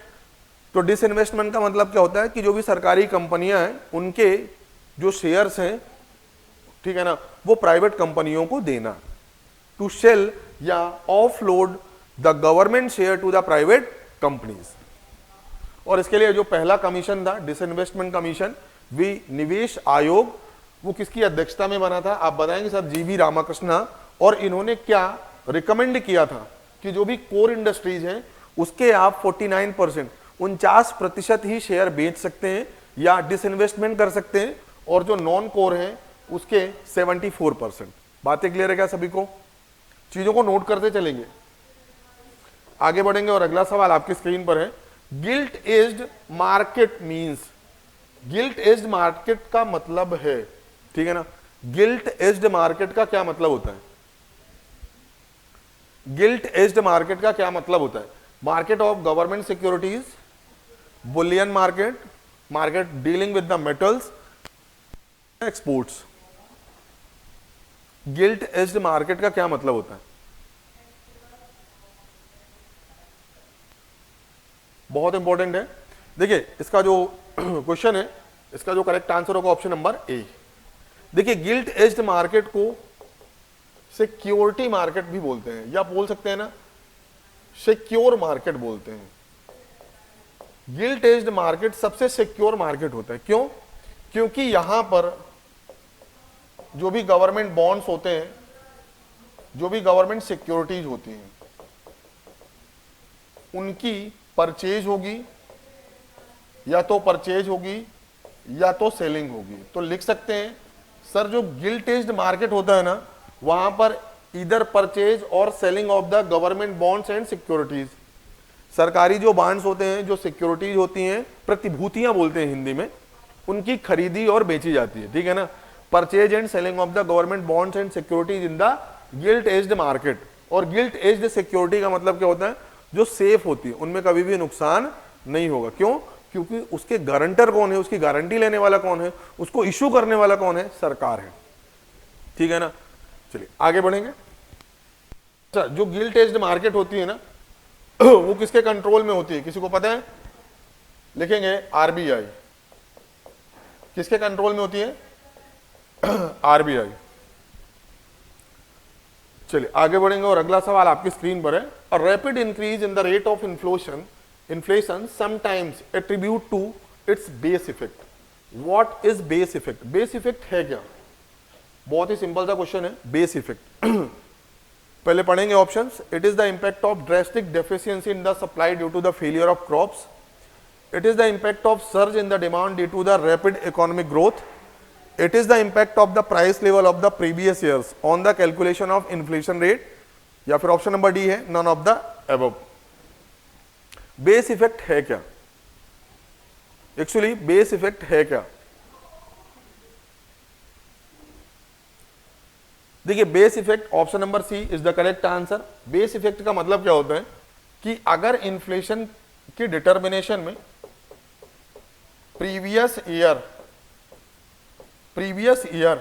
तो डिसइन्वेस्टमेंट का मतलब क्या होता है कि जो भी सरकारी कंपनियां हैं उनके जो शेयर्स हैं, ठीक है ना, वो प्राइवेट कंपनियों को देना, to sell or offload the government share to the private companies. और इसके लिए जो पहला कमीशन था, डिसइन्वेस्टमेंट कमीशन, निवेश आयोग, वो किसकी अध्यक्षता में बना था? आप बताएंगे सर। जीवी रामाकृष्ण। और इन्होंने क्या रिकमेंड किया था कि जो भी कोर इंडस्ट्रीज हैं उसके आप 49%, 49% ही शेयर बेच सकते हैं या डिसइन्वेस्टमेंट कर सकते हैं, और जो नॉन कोर हैं उसके 74%। बातें क्लियर है क्या सभी को? चीजों को नोट करते चलेंगे, आगे बढ़ेंगे। और अगला सवाल आपकी स्क्रीन पर है, guilt aged market means. Guilt aged market का मतलब है, ठीक है ना, गिल्ट एज्ड मार्केट का क्या मतलब होता है? गिल्ट एज्ड मार्केट का क्या मतलब होता है? Market of government securities, Boolean market, market dealing with the metals, exports. Guilt aged market का क्या मतलब होता है? बहुत इंपॉर्टेंट है। देखिए, इसका जो क्वेश्चन है, इसका जो करेक्ट आंसर होगा ऑप्शन नंबर ए। देखिए, गिल्ट एज्ड मार्केट को सिक्योरिटी मार्केट भी बोलते हैं, या बोल सकते हैं ना सिक्योर मार्केट बोलते हैं। गिल्ट एज्ड मार्केट सबसे सिक्योर मार्केट होता है। क्यों? क्योंकि यहां पर जो भी गवर्नमेंट बॉन्ड्स होते हैं, जो भी गवर्नमेंट सिक्योरिटीज होती हैं, उनकी परचेज होगी, या तो परचेज होगी या तो सेलिंग होगी। तो लिख सकते हैं सर, जो गिल्ट एज्ड मार्केट होता है ना, वहां पर इधर परचेज और selling of the government bonds and securities. सरकारी जो बॉन्ड्स होते हैं, जो सिक्योरिटीज होती हैं, प्रतिभूतियां बोलते हैं हिंदी में, उनकी खरीदी और बेची जाती है, ठीक है ना। Purchase and selling of the government bonds and securities in the guilt aged market. और गिल्ट एज्ड सिक्योरिटी का मतलब क्या होता है? जो सेफ होती है, उनमें कभी भी नुकसान नहीं होगा। क्यों? क्योंकि उसके गारंटर कौन है, उसकी गारंटी लेने वाला कौन है, उसको इशू करने वाला कौन है? सरकार है, ठीक है ना। चलिए आगे बढ़ेंगे। अच्छा, जो गिल्ट एज्ड मार्केट होती है ना, वो किसके कंट्रोल में होती है? किसी को पता है? लिखेंगे आरबीआई। किसके कंट्रोल में होती है? आरबीआई। चलिए आगे बढ़ेंगे और अगला सवाल आपकी स्क्रीन पर है। A rapid increase in the rate of inflation sometimes attribute to its base effect. What is base effect? Base effect है क्या? बहुत ही सिंपल सा क्वेश्चन है। बेस इफेक्ट पहले पढ़ेंगे options. It is the impact of drastic deficiency in the supply due to the failure of crops. It is the impact of surge in the demand due to the rapid economic growth. It is the impact of the price level of the previous years on the calculation of inflation rate. या फिर ऑप्शन नंबर डी है, none of the above. Base effect है क्या? एक्चुअली बेस इफेक्ट है क्या? देखिए, base effect option number C is the correct answer. Base effect का मतलब क्या होता है कि अगर इन्फ्लेशन की डिटर्मिनेशन में प्रीवियस ईयर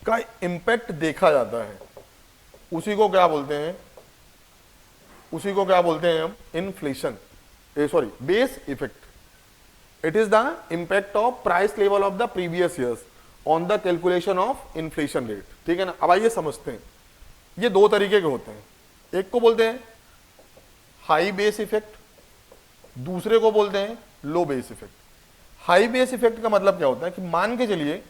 का इंपैक्ट देखा जाता है, उसी को क्या बोलते हैं? उसी को क्या बोलते हैं हम? Inflation, sorry, base effect. It is the impact of price level of the previous years on the calculation of inflation rate. ठीक है ना? अब आइए समझते हैं। ये दो तरीके के होते हैं, एक को बोलते हैं हाई बेस इफेक्ट, दूसरे को बोलते हैं low base effect. High base effect का मतलब क्या होता है कि मान के चलिए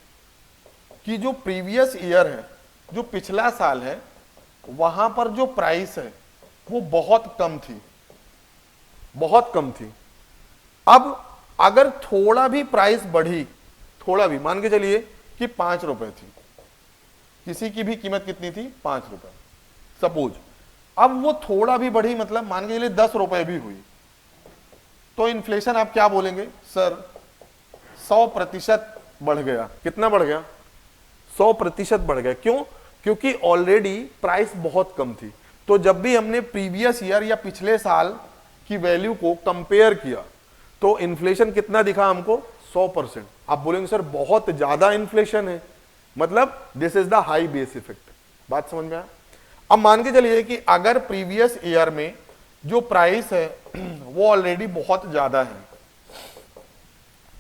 कि जो प्रीवियस ईयर है, जो पिछला साल है, वहां पर जो प्राइस है वो बहुत कम थी, बहुत कम थी। अब अगर थोड़ा भी प्राइस बढ़ी, थोड़ा भी, मान के चलिए कि 5 रुपए थी, किसी की भी कीमत कितनी थी? 5 रुपए सपोज। अब वो थोड़ा भी बढ़ी, मतलब मान के चलिए 10 रुपए भी हुई, तो इन्फ्लेशन आप क्या बोलेंगे? सर 100% बढ़ गया। कितना बढ़ गया? 100% बढ़ गया। क्यों? क्योंकि ऑलरेडी प्राइस बहुत कम थी। तो जब भी हमने प्रीवियस ईयर या पिछले साल की वैल्यू को कंपेयर किया तो इन्फ्लेशन कितना दिखा हमको? 100%। आप बोलेंगे सर बहुत ज्यादा इन्फ्लेशन है, मतलब this is the high base effect. बात समझ में आया? अब मान के चलिए कि अगर प्रीवियस ईयर में जो प्राइस है वो ऑलरेडी बहुत ज्यादा है,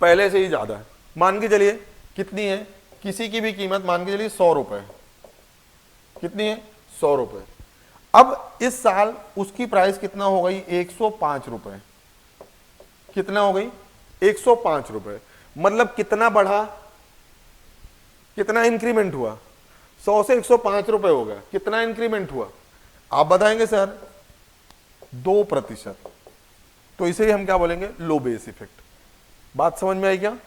पहले से ही ज्यादा है। मान के चलिए कितनी है? किसी की भी कीमत मान के चलिए 100 रुपए। कितनी है? 100 रुपए। अब इस साल उसकी प्राइस कितना हो गई? 105 रुपए। कितना हो गई? 105 रुपए। मतलब कितना बढ़ा? कितना इंक्रीमेंट हुआ? 100 से 105 रुपए हो गया। कितना इंक्रीमेंट हुआ? आप बताएंगे सर 2%। तो इसे ही हम क्या बोलेंगे? लो बेस इफेक्ट। बात समझ में आई क्या?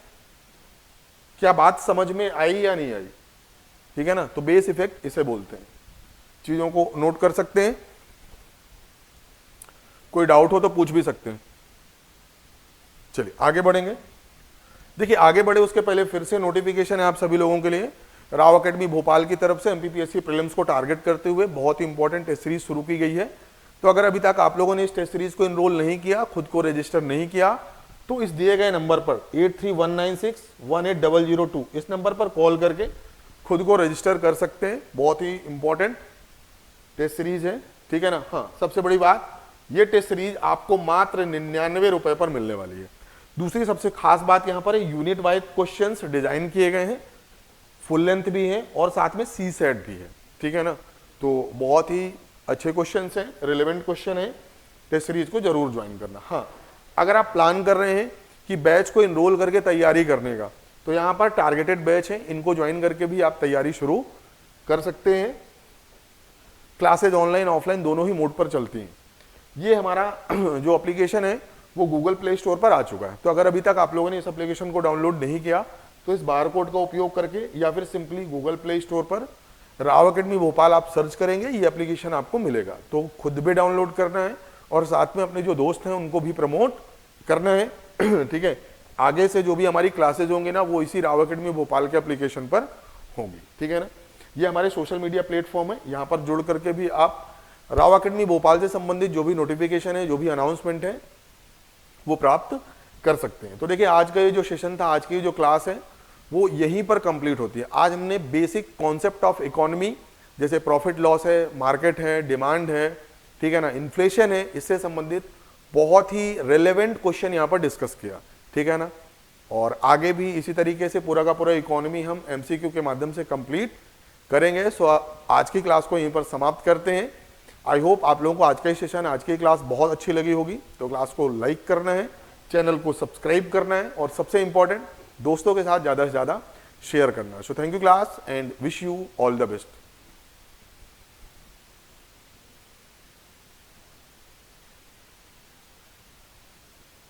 क्या बात समझ में आई या नहीं आई? ठीक है ना? तो बेस इफेक्ट इसे बोलते हैं। चीजों को नोट कर सकते हैं, कोई डाउट हो तो पूछ भी सकते हैं। चलिए आगे बढ़ेंगे। देखिए आगे बढ़े उसके पहले फिर से नोटिफिकेशन है आप सभी लोगों के लिए। राव अकेडमी भोपाल की तरफ से एमपीपीएससी प्रीलिम्स को टारगेट करते हुए बहुत ही इंपॉर्टेंट टेस्ट सीरीज शुरू की गई है। तो अगर अभी तक आप लोगों ने इस टेस्ट सीरीज को इनरोल नहीं किया, खुद को रजिस्टर नहीं किया, तो इस दिए गए नंबर पर 8319618002 इस नंबर पर कॉल करके खुद को रजिस्टर कर सकते हैं। बहुत ही इंपॉर्टेंट टेस्ट सीरीज है। ठीक है ना? हाँ, सबसे बड़ी बात, ये टेस्ट सीरीज आपको मात्र 99 रुपए पर मिलने वाली है। दूसरी सबसे खास बात यहां पर है, यूनिट वाइज क्वेश्चंस डिजाइन किए गए हैं, फुल लेंथ भी है और साथ में सी सेट भी है। ठीक है ना? तो बहुत ही अच्छे क्वेश्चंस हैं, रिलेवेंट क्वेश्चन है। टेस्ट सीरीज को जरूर ज्वाइन करना। हाँ, अगर आप प्लान कर रहे हैं कि बैच को इनरोल करके तैयारी करने का, तो यहाँ पर टारगेटेड बैच है, इनको ज्वाइन करके भी आप तैयारी शुरू कर सकते हैं। क्लासेज ऑनलाइन ऑफलाइन दोनों ही मोड पर चलती हैं। ये हमारा जो एप्लीकेशन है वो गूगल प्ले स्टोर पर आ चुका है। तो अगर अभी तक आप लोगों ने इस एप्लीकेशन को डाउनलोड नहीं किया तो इस बार कोड का उपयोग करके या फिर सिंपली गूगल प्ले स्टोर पर राव अकेडमी भोपाल आप सर्च करेंगे, ये एप्लीकेशन आपको मिलेगा। तो खुद भी डाउनलोड करना है और साथ में अपने जो दोस्त हैं उनको भी प्रमोट करना है। ठीक है? आगे से जो भी हमारी क्लासेज होंगे ना, वो इसी राव अकेडमी भोपाल के एप्लीकेशन पर होंगी। ठीक है ना? ये हमारे सोशल मीडिया प्लेटफॉर्म है, यहाँ पर जुड़ करके भी आप राव अकेडमी भोपाल से संबंधित जो भी नोटिफिकेशन है, जो भी अनाउंसमेंट है, वो प्राप्त कर सकते हैं। तो देखिए आज का ये जो सेशन था, आज की जो क्लास है वो यहीं पर कंप्लीट होती है। आज हमने बेसिक कॉन्सेप्ट ऑफ इकोनॉमी, जैसे प्रॉफिट लॉस है, मार्केट है, डिमांड है, ठीक है ना, इन्फ्लेशन है, इससे संबंधित बहुत ही रेलेवेंट क्वेश्चन यहाँ पर डिस्कस किया। ठीक है ना? और आगे भी इसी तरीके से पूरा का पूरा इकोनॉमी हम एमसीक्यू के माध्यम से कंप्लीट करेंगे। सो आज की क्लास को यहीं पर समाप्त करते हैं। आई होप आप लोगों को आज का ही सेशन, आज की क्लास बहुत अच्छी लगी होगी। तो क्लास को लाइक करना है, चैनल को सब्सक्राइब करना है और सबसे इंपॉर्टेंट दोस्तों के साथ ज़्यादा से ज़्यादा शेयर करना है। So thank you class and wish you all the best.